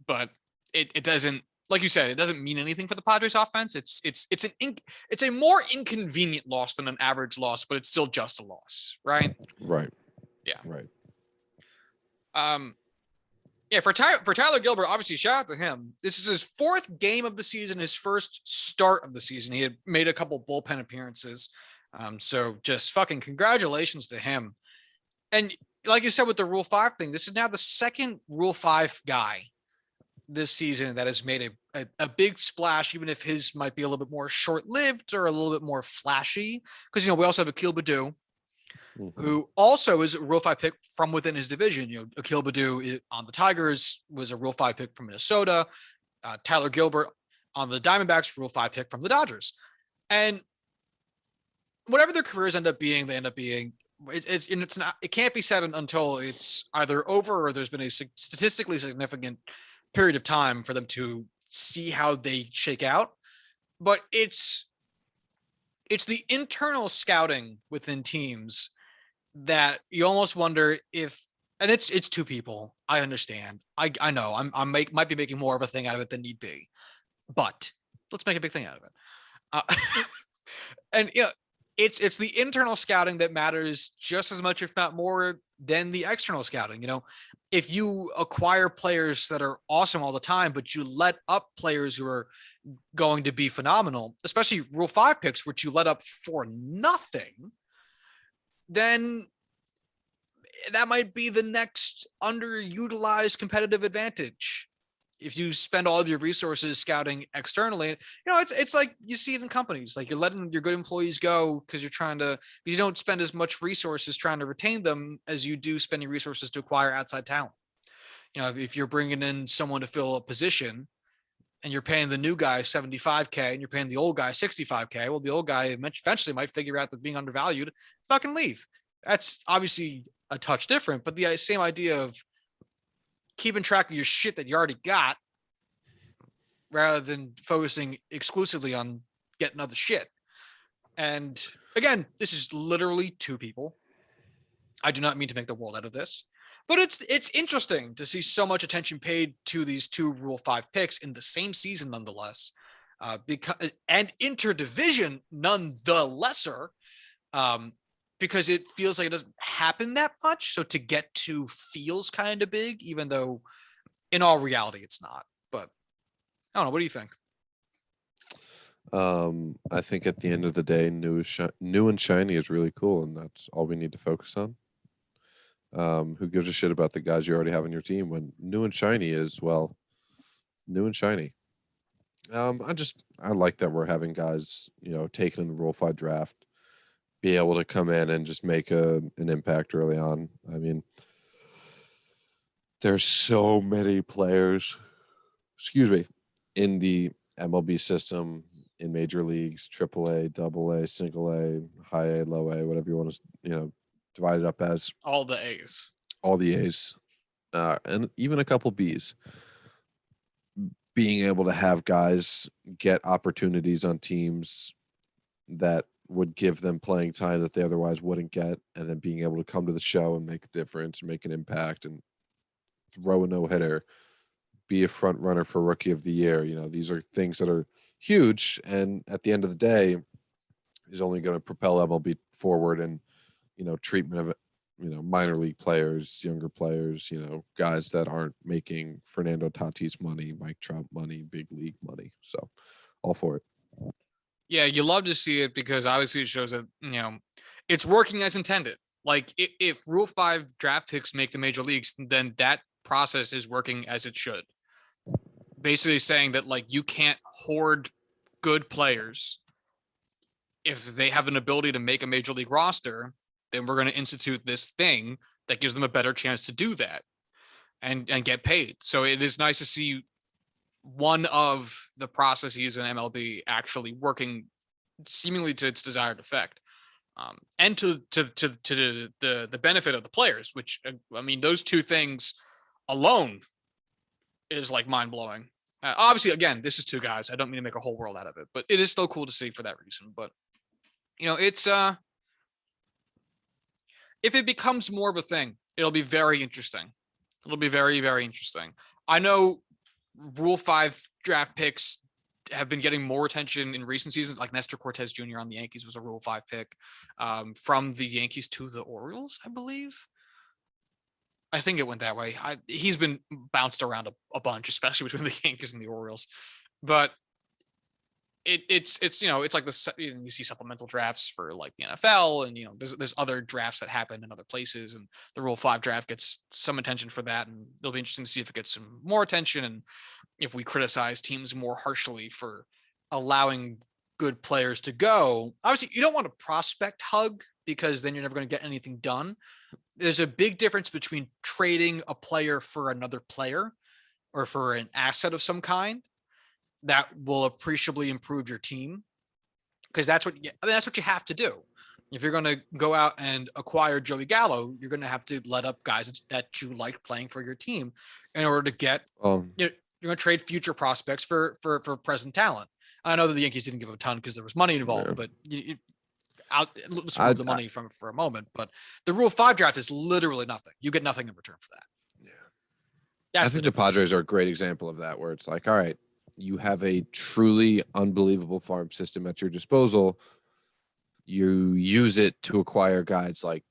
But it doesn't, like you said, it doesn't mean anything for the Padres offense. It's a more inconvenient loss than an average loss, but it's still just a loss, right? Right. Yeah. Right. Yeah, for Tyler Gilbert, obviously, shout out to him. This is his 4th game of the season, his first start of the season. He had made a couple bullpen appearances. So just fucking congratulations to him. And like you said with the Rule 5 thing, this is now the second Rule 5 guy this season that has made a big splash, even if his might be a little bit more short-lived or a little bit more flashy. Because, we also have Akil Baddoo, who also is a Rule 5 pick from within his division. Akil Baddoo on the Tigers was a Rule 5 pick from Minnesota. Tyler Gilbert on the Diamondbacks, Rule 5 pick from the Dodgers. And whatever their careers end up being, they end up being. It's not. It can't be said until it's either over or there's been a statistically significant period of time for them to see how they shake out. But it's the internal scouting within teams that you almost wonder if, and it's 2 people. I understand. I know might be making more of a thing out of it than need be, but let's make a big thing out of it. And it's the internal scouting that matters just as much, if not more, than the external scouting. If you acquire players that are awesome all the time, but you let up players who are going to be phenomenal, especially Rule 5 picks, which you let up for nothing, then that might be the next underutilized competitive advantage. If you spend all of your resources scouting externally, it's like you see it in companies. Like, you're letting your good employees go because you don't spend as much resources trying to retain them as you do spending resources to acquire outside talent. If you're bringing in someone to fill a position and you're paying the new guy $75K and you're paying the old guy $65K, well, the old guy eventually might figure out that being undervalued, fucking leave. That's obviously a touch different, but the same idea of keeping track of your shit that you already got rather than focusing exclusively on getting other shit. And again, this is literally 2 people. I do not mean to make the world out of this, but it's interesting to see so much attention paid to these 2 Rule 5 picks in the same season, nonetheless, because and interdivision none the lesser. because it feels like it doesn't happen that much. So to get to feels kind of big, even though in all reality it's not. But I don't know. What do you think? I think at the end of the day, new and shiny is really cool, and that's all we need to focus on. Who gives a shit about the guys you already have on your team when new and shiny is, well, new and shiny. I like that we're having guys, taken in the Rule 5 draft, be able to come in and just make an impact early on. I mean, there's so many players, excuse me, in the MLB system, in major leagues, AAA, AA, single A, high A, low A, whatever you want to, divide it up as. All the A's. All the A's, and even a couple B's. Being able to have guys get opportunities on teams that would give them playing time that they otherwise wouldn't get, and then being able to come to the show and make a difference and make an impact and throw a no-hitter, be a front runner for Rookie of the Year. These are things that are huge, and at the end of the day is only going to propel MLB forward, and treatment of minor league players, younger players, guys that aren't making Fernando Tatis money, Mike Trout money, big league money. So all for it. Yeah, you love to see it because obviously it shows that, it's working as intended. Like if Rule 5 draft picks make the major leagues, then that process is working as it should. Basically saying that like you can't hoard good players. If they have an ability to make a major league roster, then we're going to institute this thing that gives them a better chance to do that and get paid. So it is nice to see one of the processes in MLB actually working seemingly to its desired effect. And to the benefit of the players, which, I mean, those two things alone is like mind blowing. Obviously, again, this is two guys. I don't mean to make a whole world out of it, but it is still cool to see for that reason. But it's if it becomes more of a thing, it'll be very interesting. It'll be very, very interesting. I know Rule 5 draft picks have been getting more attention in recent seasons, like Nestor Cortez Jr. on the Yankees was a Rule 5 pick, from the Yankees to the Orioles, I believe. I think it went that way. He's been bounced around a bunch, especially between the Yankees and the Orioles. But it's like you see supplemental drafts for like the NFL, and there's other drafts that happen in other places, and the Rule 5 draft gets some attention for that, and it'll be interesting to see if it gets some more attention and if we criticize teams more harshly for allowing good players to go. Obviously, you don't want a prospect hug because then you're never going to get anything done. There's a big difference between trading a player for another player or for an asset of some kind that will appreciably improve your team, because that's what you have to do. If you're going to go out and acquire Joey Gallo, you're going to have to let up guys that you like playing for your team in order to get. You're going to trade future prospects for present talent. I know that the Yankees didn't give a ton because there was money involved, but let's remove the money from for a moment. But the Rule 5 draft is literally nothing. You get nothing in return for that. Yeah, I think the Padres are a great example of that, where it's like, all right, you have a truly unbelievable farm system at your disposal. You use it to acquire guys like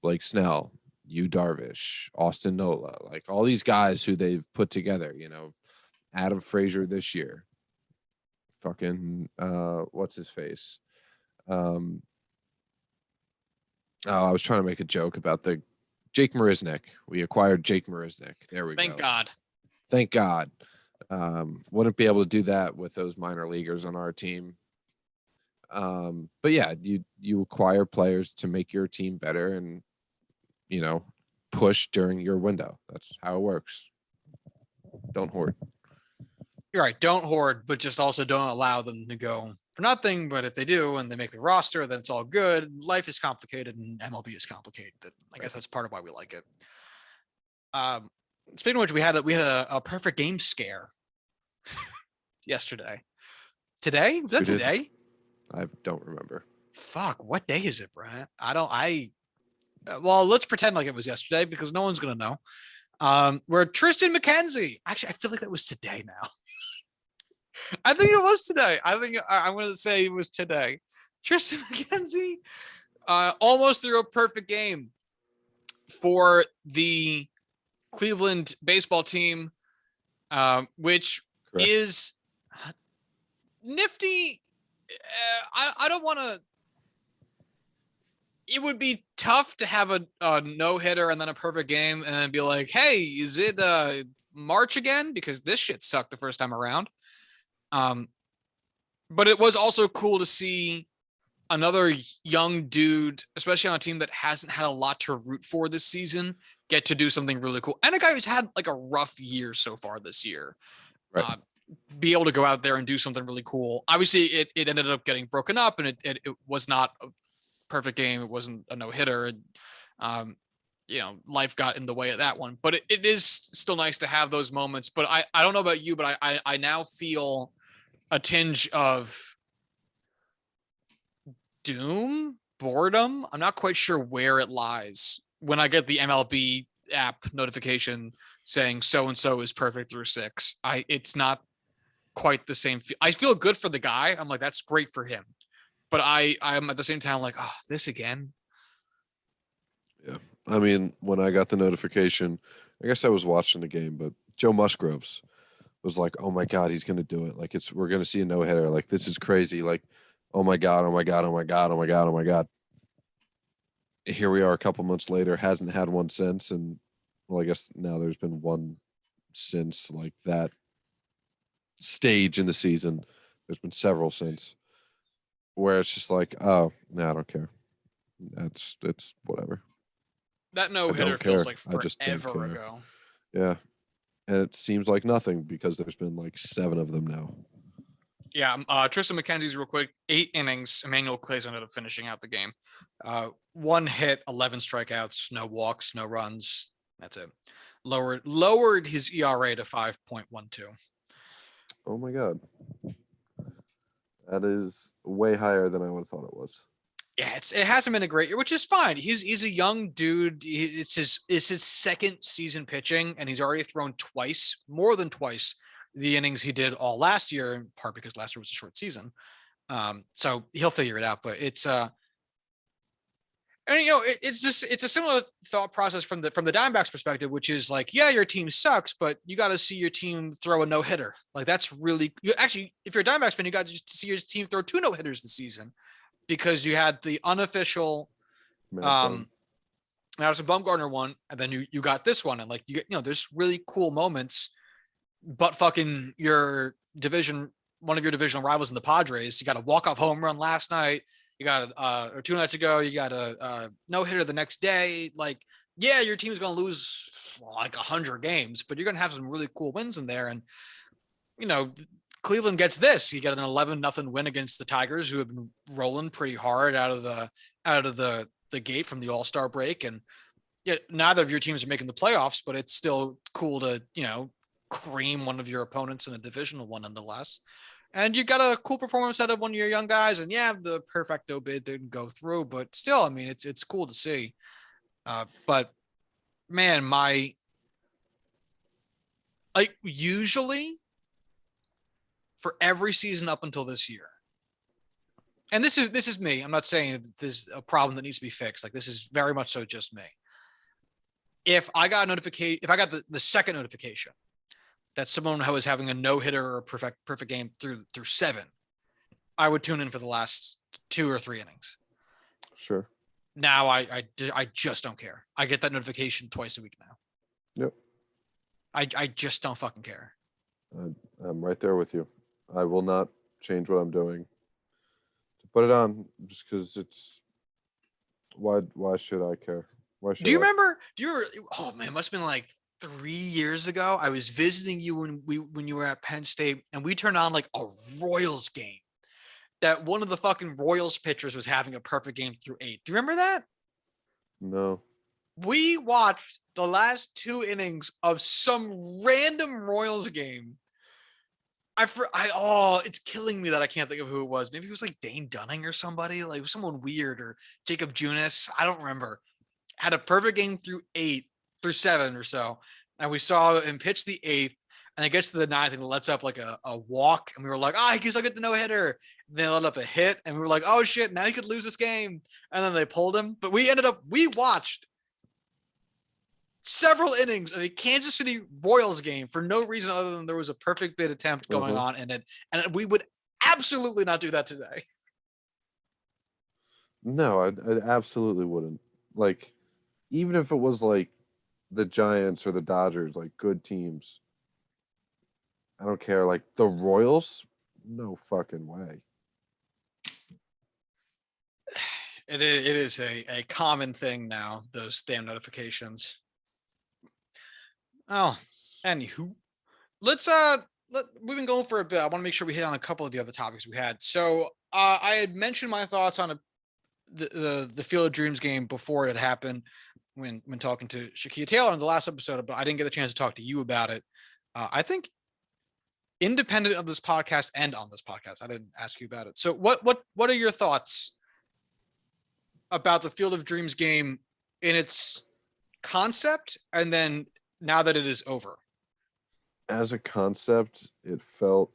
Blake Snell, Yu Darvish, Austin Nola, like all these guys who they've put together, Adam Frazier this year. Fucking what's his face? I was trying to make a joke about the Jake Marisnick. We acquired Jake Marisnick. There we go. Thank God. Wouldn't be able to do that with those minor leaguers on our team. But yeah, you acquire players to make your team better and push during your window. That's how it works. Don't hoard. You're right. Don't hoard, but just also don't allow them to go for nothing. But if they do and they make the roster, then it's all good. Life is complicated and MLB is complicated. I guess that's part of why we like it. Speaking of which, we had a perfect game scare yesterday. Today? Was that today? I don't remember. Fuck, what day is it, Brad? Well, let's pretend like it was yesterday because no one's gonna know. Where Tristan McKenzie. Actually, I feel like that was today now. I think it was today. I'm going to say it was today. Tristan McKenzie Almost threw a perfect game for the Cleveland baseball team, which Correct. is nifty. I don't want to. It would be tough to have a no hitter and then a perfect game and then be like, hey, is it March again? Because this shit sucked the first time around. But it was also cool to see another young dude, especially on a team that hasn't had a lot to root for this season, get to do something really cool. And a guy who's had like a rough year so far this year. Right. Be able to go out there and do something really cool. Obviously, it ended up getting broken up, and it was not a perfect game. It wasn't a no hitter. Life got in the way of that one. But it is still nice to have those moments. But I don't know about you, but I now feel a tinge of doom, boredom. I'm not quite sure where it lies when I get the MLB app notification saying so and so is perfect through 6. It's not quite the same. I feel good for the guy. I'm like, that's great for him. But I'm at the same time like, oh, this again. Yeah. I mean, when I got the notification, I guess I was watching the game, but Joe Musgroves was like, oh my God, he's gonna do it. Like we're gonna see a no hitter. Like this is crazy. Like, oh my God, oh my God, oh my God, oh my God, oh my God. Here we are a couple months later, hasn't had one since, and well, I guess now there's been one since like that stage in the season. There's been several since where it's just like, oh, no, I don't care. It's whatever. That no I hitter don't feels care. like I just don't forever care. ago. Yeah. And it seems like nothing because there's been like 7 of them now. Yeah, Tristan McKenzie's real quick. 8 innings. Emmanuel Clay's ended up finishing out the game. 1 hit, 11 strikeouts, no walks, no runs. That's it. Lowered his ERA to 5.12. Oh my God. That is way higher than I would have thought it was. Yeah, it hasn't been a great year, which is fine. He's a young dude. It's his second season pitching, and he's already thrown twice, more than twice, the innings he did all last year, in part because last year was a short season. So he'll figure it out. But it's and it's a similar thought process from the Diamondbacks perspective, which is like, yeah, your team sucks, but you got to see your team throw a no hitter. Like that's really actually, if you're a Diamondbacks fan, you got to see your team throw 2 no hitters this season because you had the unofficial Madison Bumgarner one, and then you got this one, and like there's really cool moments. But fucking one of your divisional rivals in the Padres, you got a walk-off home run last night. You got or 2 nights ago, you got a no hitter the next day. Like, yeah, your team's gonna lose like 100 games, but you're gonna have some really cool wins in there. And Cleveland gets this. You get an 11-0 win against the Tigers, who have been rolling pretty hard out of the gate from the All-Star break. And yet neither of your teams are making the playoffs, but it's still cool to cream one of your opponents in a divisional one nonetheless. And you got a cool performance out of one of your young guys. And yeah, the perfecto bid didn't go through, but still, I mean, it's cool to see. But man, usually for every season up until this year, and this is me. I'm not saying this is a problem that needs to be fixed. Like, this is very much so just me. If I got the second notification that someone was having a no hitter or a perfect game through 7, I would tune in for the last 2 or 3 innings. Sure. Now I just don't care. I get that notification twice a week now. Yep. I just don't fucking care. I'm right there with you. I will not change what I'm doing to put it on just because it's why should I care? Why should Do you remember? Oh man, it must have been like 3 years ago. I was visiting you when you were at Penn State, and we turned on like a Royals game. That one of the fucking Royals pitchers was having a perfect game through 8. Do you remember that? No. We watched the last 2 innings of some random Royals game. It's killing me that I can't think of who it was. Maybe it was like Dane Dunning or somebody, like someone weird, or Jacob Junis. I don't remember. Had a perfect game through 7 or so. And we saw him pitch the 8th. And it gets to the ninth and it lets up like a walk. And we were like, I guess I'll get the no-hitter. And they let up a hit. And we were like, oh shit, now he could lose this game. And then they pulled him. But we watched several innings of a Kansas City Royals game for no reason other than there was a perfect bid attempt going on in it. And we would absolutely not do that today. No, I absolutely wouldn't. Like, even if it was like the Giants or the Dodgers, like good teams, I don't care. Like the Royals, no fucking way. It is a common thing now, those damn notifications. Oh, anywho, we've been going for a bit. I want to make sure we hit on a couple of the other topics we had. So I had mentioned my thoughts on the Field of Dreams game before it had happened when talking to Shakia Taylor in the last episode, but I didn't get the chance to talk to you about it. I think independent of this podcast and on this podcast, I didn't ask you about it. So what are your thoughts about the Field of Dreams game in its concept, and then now that it is over? As a concept, it felt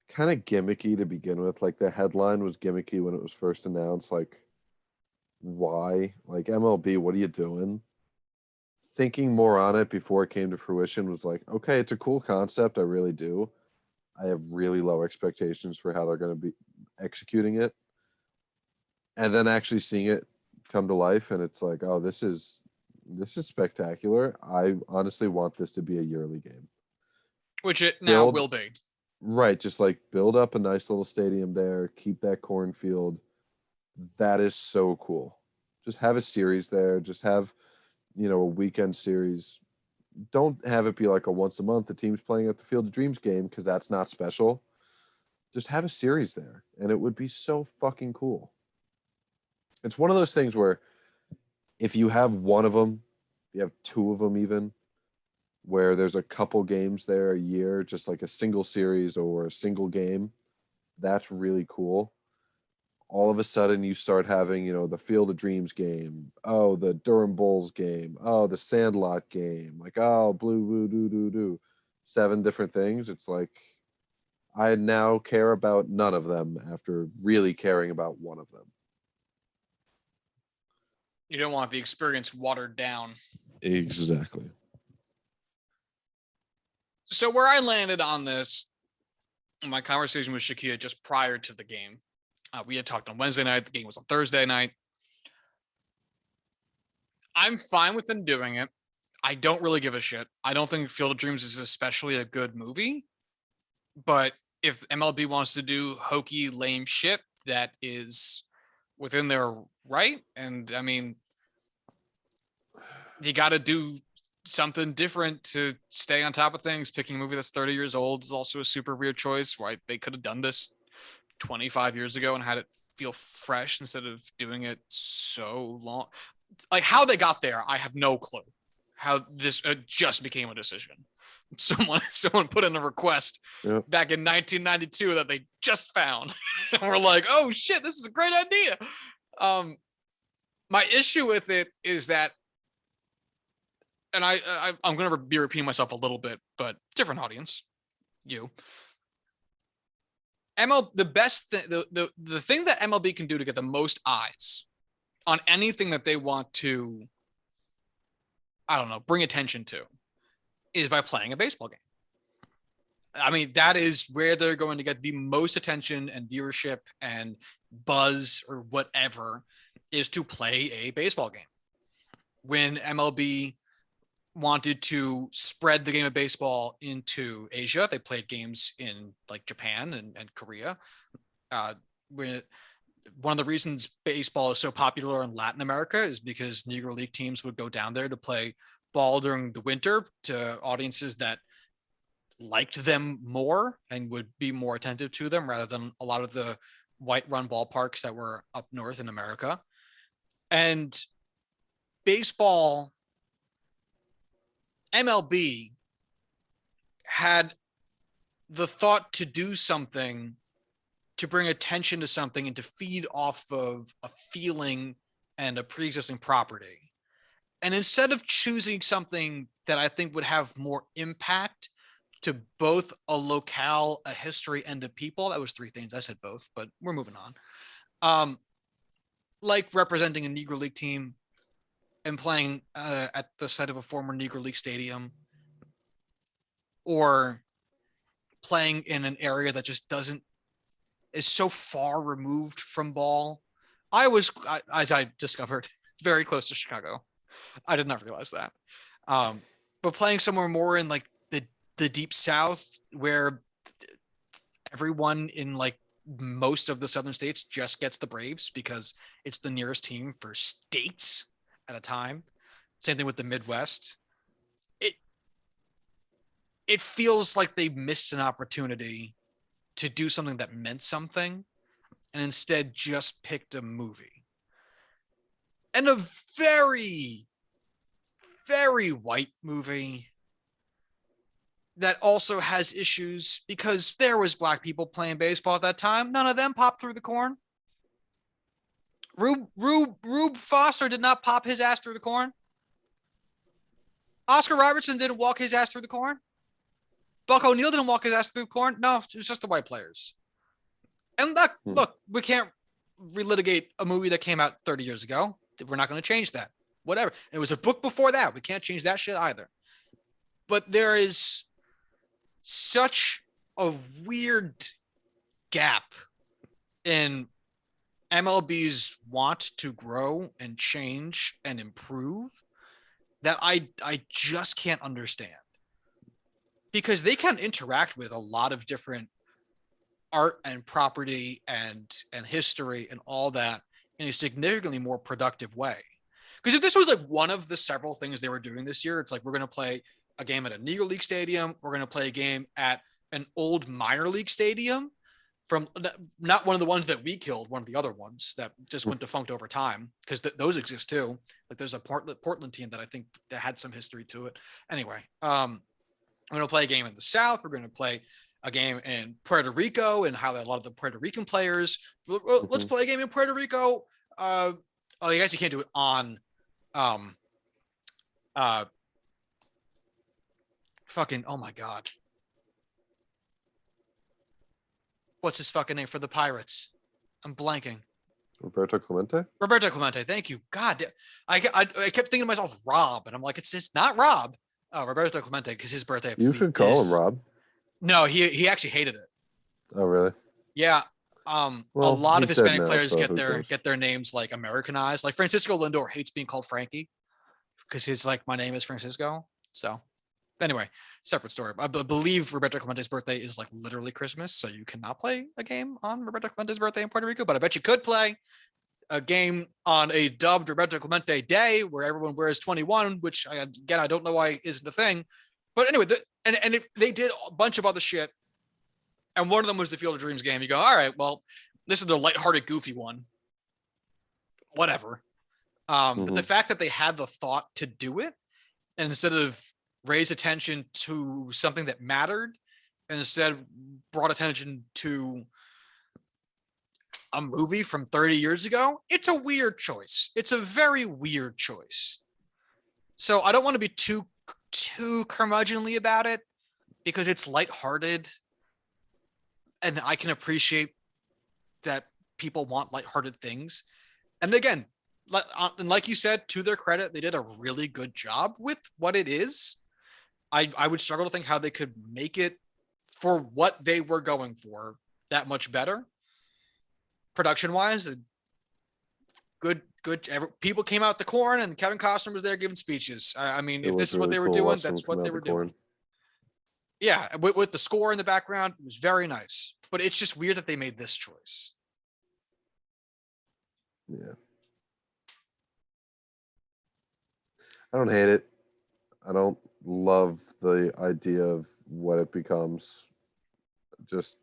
kind of gimmicky to begin with. Like the headline was gimmicky when it was first announced. Like, why? Like, MLB, what are you doing? Thinking more on it before it came to fruition was like, okay, it's a cool concept. I really do. I have really low expectations for how they're going to be executing it. And then actually seeing it come to life, and it's like, oh, this is spectacular. I honestly want this to be a yearly game. Which it now will be. Right, just like build up a nice little stadium there, keep that cornfield. That is so cool. Just have a series there. Just have, a weekend series. Don't have it be like a once a month the team's playing at the Field of Dreams game, because that's not special. Just have a series there, and it would be so fucking cool. It's one of those things where if you have one of them, you have two of them even, where there's a couple games there a year, just like a single series or a single game, that's really cool. All of a sudden you start having, the Field of Dreams game, oh, the Durham Bulls game, oh, the Sandlot game, like, oh, blue, do, 7 different things. It's like, I now care about none of them after really caring about one of them. You don't want the experience watered down. Exactly. So where I landed on this, in my conversation with Shakia just prior to the game, we had talked on Wednesday night. The game was on Thursday night. I'm fine with them doing it. I don't really give a shit. I don't think Field of Dreams is especially a good movie. But if MLB wants to do hokey, lame shit, that is within their right. And I mean, you got to do something different to stay on top of things. Picking a movie that's 30 years old is also a super weird choice. Right? They could have done this 25 years ago and had it feel fresh instead of doing it so long. Like how they got there, I have no clue. How this just became a decision. Someone put in a request back in 1992 that they just found. And we're like, oh shit, this is a great idea. My issue with it is that, and I'm going to be repeating myself a little bit, but different audience, you. The best thing, the thing that MLB can do to get the most eyes on anything that they want to, I don't know, bring attention to, is by playing a baseball game. I mean, that is where they're going to get the most attention and viewership and buzz or whatever, is to play a baseball game. When MLB wanted to spread the game of baseball into Asia, they played games in like Japan and Korea. One of the reasons baseball is so popular in Latin America is because Negro League teams would go down there to play ball during the winter to audiences that liked them more and would be more attentive to them rather than a lot of the white run ballparks that were up north in America. And baseball, MLB had the thought to do something to bring attention to something and to feed off of a feeling and a pre-existing property. And instead of choosing something that I think would have more impact to both a locale, a history, and a people, that was three things. I said both, but we're moving on. Like representing a Negro League team and playing at the site of a former Negro League stadium, or playing in an area that just doesn't is so far removed from ball. As I discovered, very close to Chicago. I did not realize that. But playing somewhere more in like the deep South, where everyone in like most of the southern states just gets the Braves because it's the nearest team for states at a time. Same thing with the Midwest. It it feels like they missed an opportunity to do something that meant something and instead just picked a movie. And a very, very white movie that also has issues because there was black people playing baseball at that time. None of them popped through the corn. Rube Foster did not pop his ass through the corn. Oscar Robertson didn't walk his ass through the corn. Buck O'Neill didn't walk his ass through the corn. No, it was just the white players. And look, we can't relitigate a movie that came out 30 years ago. We're not going to change that. Whatever. It was a book before that. We can't change that shit either. But there is such a weird gap in MLB's want to grow and change and improve that I just can't understand. Because they can interact with a lot of different art and property and history and all that in a significantly more productive way. Because if this was like one of the several things they were doing this year, it's like we're going to play a game at a Negro League stadium. We're going to play a game at an old minor league stadium from not one of the ones that we killed, one of the other ones that just went defunct over time, because those exist too. Like there's a Portland team that I think that had some history to it. Anyway, we're going to play a game in the South. We're going to play a game in Puerto Rico and highlight a lot of the Puerto Rican players. Let's play a game in Puerto Rico. I guess you can't do it on fucking, oh my God. What's his fucking name for the Pirates? I'm blanking. Roberto Clemente? Roberto Clemente. Thank you. God, I kept thinking to myself, Rob, and I'm like, it's not Rob. Roberto Clemente, because his birthday. You should call him Rob. No, he actually hated it. Oh, really? Yeah. Well, a lot of Hispanic players so get their names like Americanized. Like Francisco Lindor hates being called Frankie because his like my name is Francisco. So anyway, separate story. I believe Roberto Clemente's birthday is like literally Christmas, so you cannot play a game on Roberto Clemente's birthday in Puerto Rico. But I bet you could play a game on a dubbed Roberto Clemente day where everyone wears 21, which I don't know why isn't a thing. But anyway, and if they did a bunch of other shit, and one of them was the Field of Dreams game, you go, all right, well, this is the lighthearted, goofy one. Whatever. But the fact that they had the thought to do it, and instead of raise attention to something that mattered, and instead brought attention to a movie from 30 years ago, it's a weird choice. It's a very weird choice. So I don't want to be too curmudgeonly about it because it's lighthearted. And I can appreciate that people want lighthearted things. And again, like you said, to their credit, they did a really good job with what it is. I would struggle to think how they could make it for what they were going for that much better. Production wise, good. People came out the corn and Kevin Costner was there giving speeches. I mean, if this is what they were doing, that's what they were doing. Yeah, with the score in the background, it was very nice. But it's just weird that they made this choice. Yeah. I don't hate it. I don't love the idea of what it becomes. Just,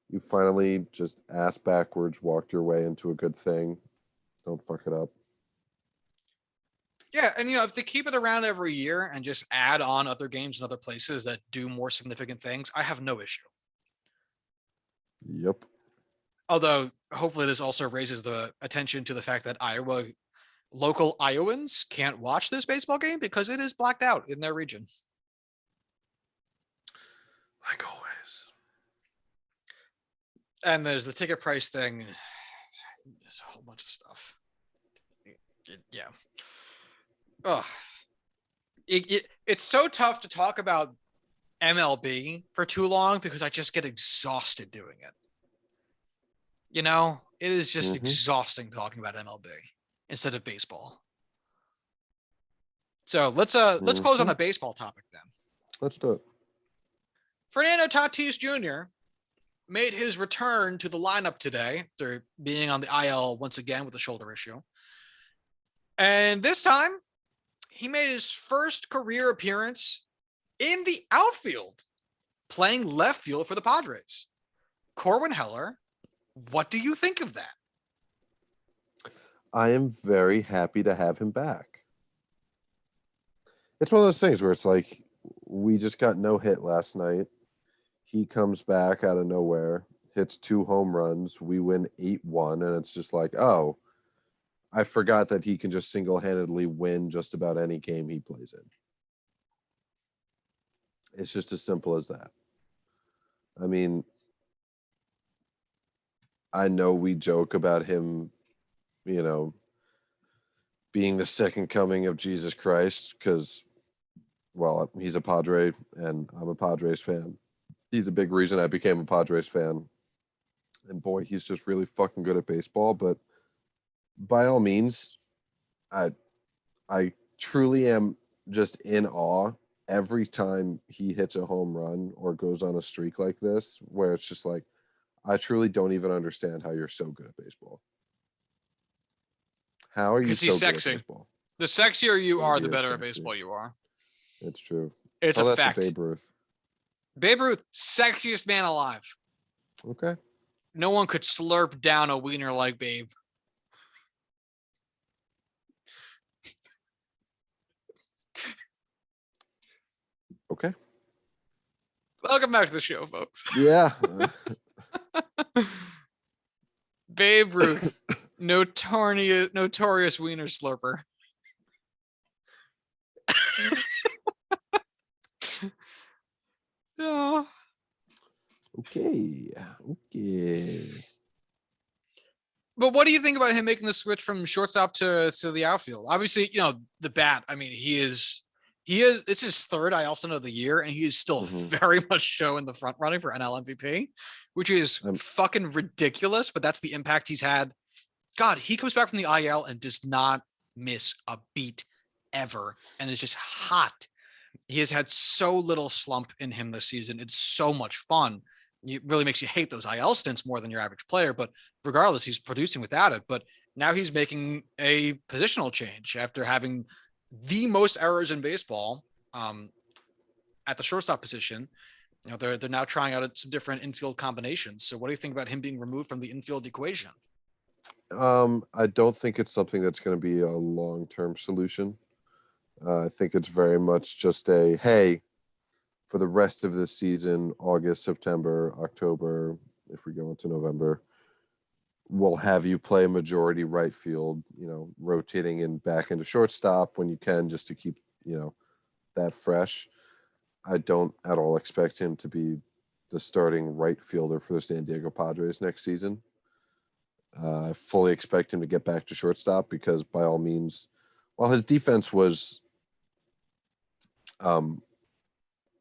you finally just ass backwards walked your way into a good thing. Don't fuck it up. Yeah, and if they keep it around every year and just add on other games in other places that do more significant things, I have no issue. Yep. Although hopefully this also raises the attention to the fact that Iowa local Iowans can't watch this baseball game because it is blacked out in their region. Like always. And there's the ticket price thing. There's a whole bunch of stuff. Yeah. Ugh. It's so tough to talk about MLB for too long because I just get exhausted doing it. You know, it is just exhausting talking about MLB instead of baseball. So let's close on a baseball topic then. Let's do it. Fernando Tatis Jr. made his return to the lineup today after being on the IL once again with a shoulder issue. And this time, he made his first career appearance in the outfield, playing left field for the Padres. Corwin Heller, what do you think of that? I am very happy to have him back. It's one of those things where it's like, we just got no hit last night. He comes back out of nowhere, hits 2 home runs. We win 8-1, and it's just like, oh, I forgot that he can just single-handedly win just about any game he plays in. It's just as simple as that. I mean, I know we joke about him, you know, being the second coming of Jesus Christ because, well, he's a Padre and I'm a Padres fan. He's a big reason I became a Padres fan. And boy, he's just really fucking good at baseball. But by all means, I truly am just in awe every time he hits a home run or goes on a streak like this, where it's just like, I truly don't even understand how you're so good at baseball. How are you so good at baseball? The sexier you are, the better at baseball you are. It's true. It's a fact. Babe Ruth. Babe Ruth, sexiest man alive. Okay. No one could slurp down a wiener like Babe. Okay. Welcome back to the show, folks. Yeah. Babe Ruth, notorious wiener slurper. Yeah. Okay. But what do you think about him making the switch from shortstop to the outfield? Obviously, you know, the bat, I mean, it's his third I also know the year, and he is still very much so in the front running for NL MVP, which is fucking ridiculous, but that's the impact he's had. God, he comes back from the IL and does not miss a beat ever, and is just hot. He has had so little slump in him this season. It's so much fun. It really makes you hate those IL stints more than your average player, but regardless, he's producing without it. But now he's making a positional change after having the most errors in baseball at the shortstop position. You know, they're now trying out some different infield combinations. So what do you think about him being removed from the infield equation? I don't think it's something that's going to be a long-term solution. I think it's very much just a, hey, for the rest of this season, August, September, October, if we go into November, we'll have you play majority right field, you know, rotating in back into shortstop when you can, just to keep, you know, that fresh. I don't at all expect him to be the starting right fielder for the San Diego Padres next season. I fully expect him to get back to shortstop because, by all means, while his defense was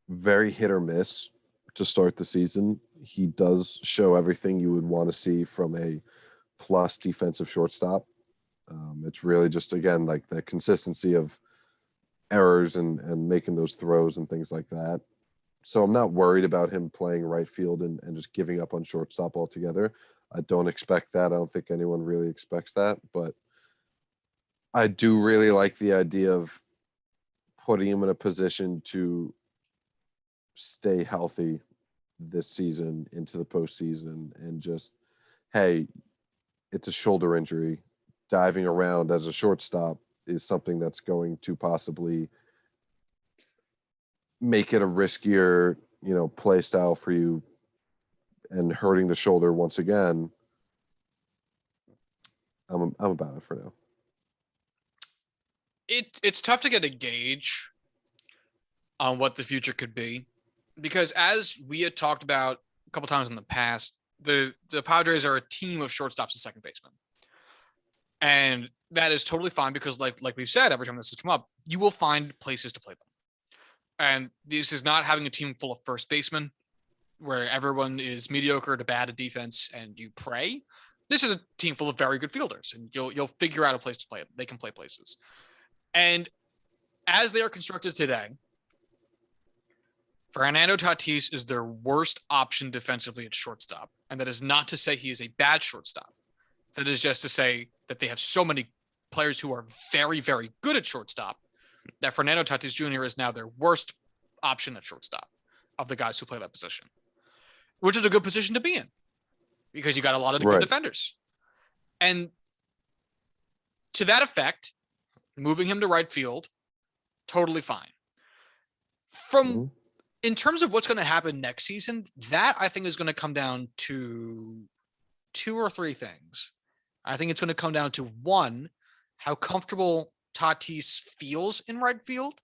very hit or miss to start the season, he does show everything you would want to see from a plus defensive shortstop. It's really just, again, like the consistency of errors and making those throws and things like that. So I'm not worried about him playing right field and just giving up on shortstop altogether. I don't expect that. I don't think anyone really expects that, but I do really like the idea of putting him in a position to stay healthy this season into the postseason, and just, hey, it's a shoulder injury. Diving around as a shortstop is something that's going to possibly make it a riskier, you know, play style for you, and hurting the shoulder once again. I'm about it for now. It's tough to get a gauge on what the future could be, because as we had talked about a couple times in the past, the Padres are a team of shortstops and second basemen, and that is totally fine because, like we've said, every time this has come up, you will find places to play them. And this is not having a team full of first basemen where everyone is mediocre to bad at defense and you pray. This is a team full of very good fielders, and you'll figure out a place to play them. They can play places. And as they are constructed today, Fernando Tatis is their worst option defensively at shortstop. And that is not to say he is a bad shortstop. That is just to say that they have so many players who are very, very good at shortstop that Fernando Tatis Jr. is now their worst option at shortstop of the guys who play that position, which is a good position to be in because you got a lot of good defenders. And to that effect, moving him to right field, totally fine. In terms of what's going to happen next season, that I think is going to come down to 2 or 3 things. I think it's going to come down to, one, how comfortable Tatis feels in right field.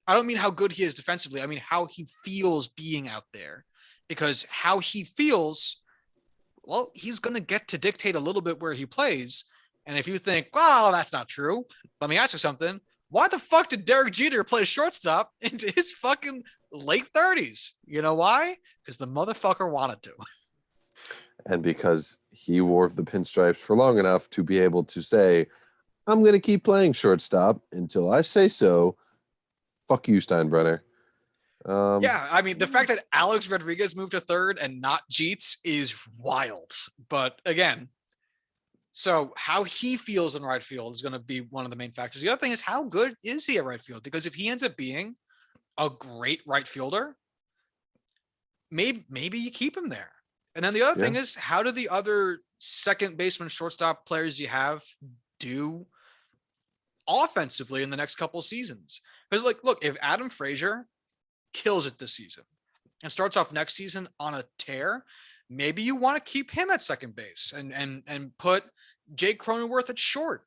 I don't mean how good he is defensively. I mean how he feels being out there, because how he feels, well, he's going to get to dictate a little bit where he plays. And if you think, well, that's not true, let me ask you something. Why the fuck did Derek Jeter play shortstop into his fucking late 30s? You know why? Because the motherfucker wanted to. And because he wore the pinstripes for long enough to be able to say, I'm going to keep playing shortstop until I say so. Fuck you, Steinbrenner. Yeah, I mean, the fact that Alex Rodriguez moved to third and not Jeets is wild. But again, so how he feels in right field is going to be one of the main factors. The other thing is, how good is he at right field? Because if he ends up being a great right fielder, maybe you keep him there. And then the other thing is, how do the other second baseman, shortstop players you have do offensively in the next couple of seasons? Because, like, look, if Adam Frazier kills it this season and starts off next season on a tear, maybe you want to keep him at second base and put Jake Cronenworth at short,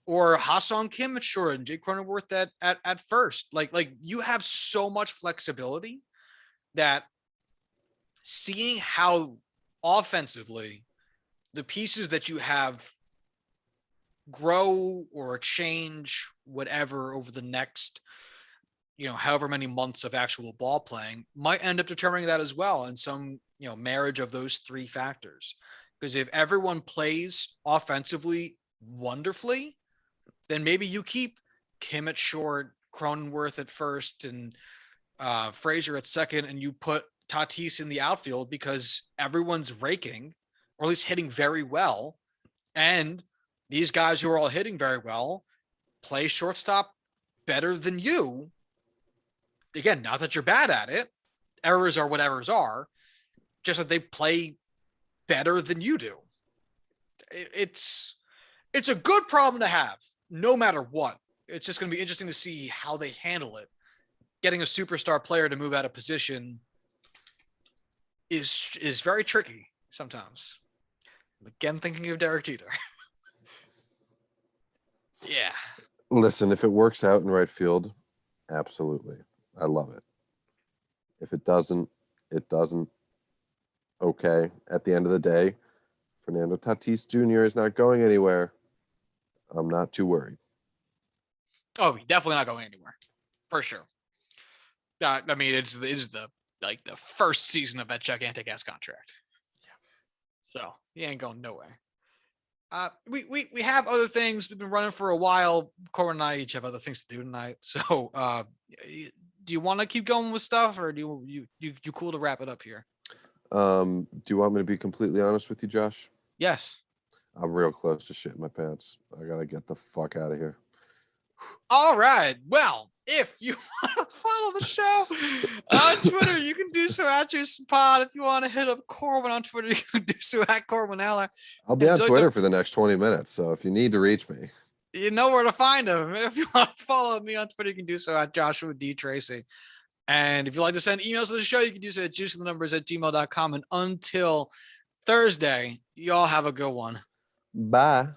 or Ha-Seong Kim at short and Jake Cronenworth at first. Like you have so much flexibility that seeing how offensively the pieces that you have grow or change whatever over the next, however many months of actual ball playing might end up determining that as well. And some, marriage of those 3 factors. Because if everyone plays offensively wonderfully, then maybe you keep Kim at short, Cronenworth at first, and Frazier at second, and you put Tatis in the outfield because everyone's raking, or at least hitting very well. And these guys who are all hitting very well play shortstop better than you. Again, not that you're bad at it. Errors are what errors are. Just that they play better than you do. It's a good problem to have, no matter what. It's just going to be interesting to see how they handle it. Getting a superstar player to move out of position is very tricky sometimes. Again, thinking of Derek Jeter. Yeah. Listen, if it works out in right field, absolutely. I love it. If it doesn't, it doesn't. Okay. At the end of the day, Fernando Tatis Jr. is not going anywhere. I'm not too worried. Oh, definitely not going anywhere. For sure. I mean, it's the first season of that gigantic ass contract. So he ain't going nowhere. We have other things. We've been running for a while. Corwin and I each have other things to do tonight. So do you want to keep going with stuff, or do you cool to wrap it up here? Do you want me to be completely honest with you, Josh? Yes. I'm real close to shitting my pants. I gotta get the fuck out of here. All right. Well, if you want to follow the show on Twitter, you can do so at JasonPod. If you want to hit up Corwin on Twitter, you can do so at Corwin Aller. I'll be on Twitter for the next 20 minutes. So if you need to reach me, you know where to find him. If you want to follow me on Twitter, you can do so at Joshua D. Tracy. And if you'd like to send emails to the show, you can do so at juiceofthenumbers@gmail.com. And until Thursday, y'all have a good one. Bye.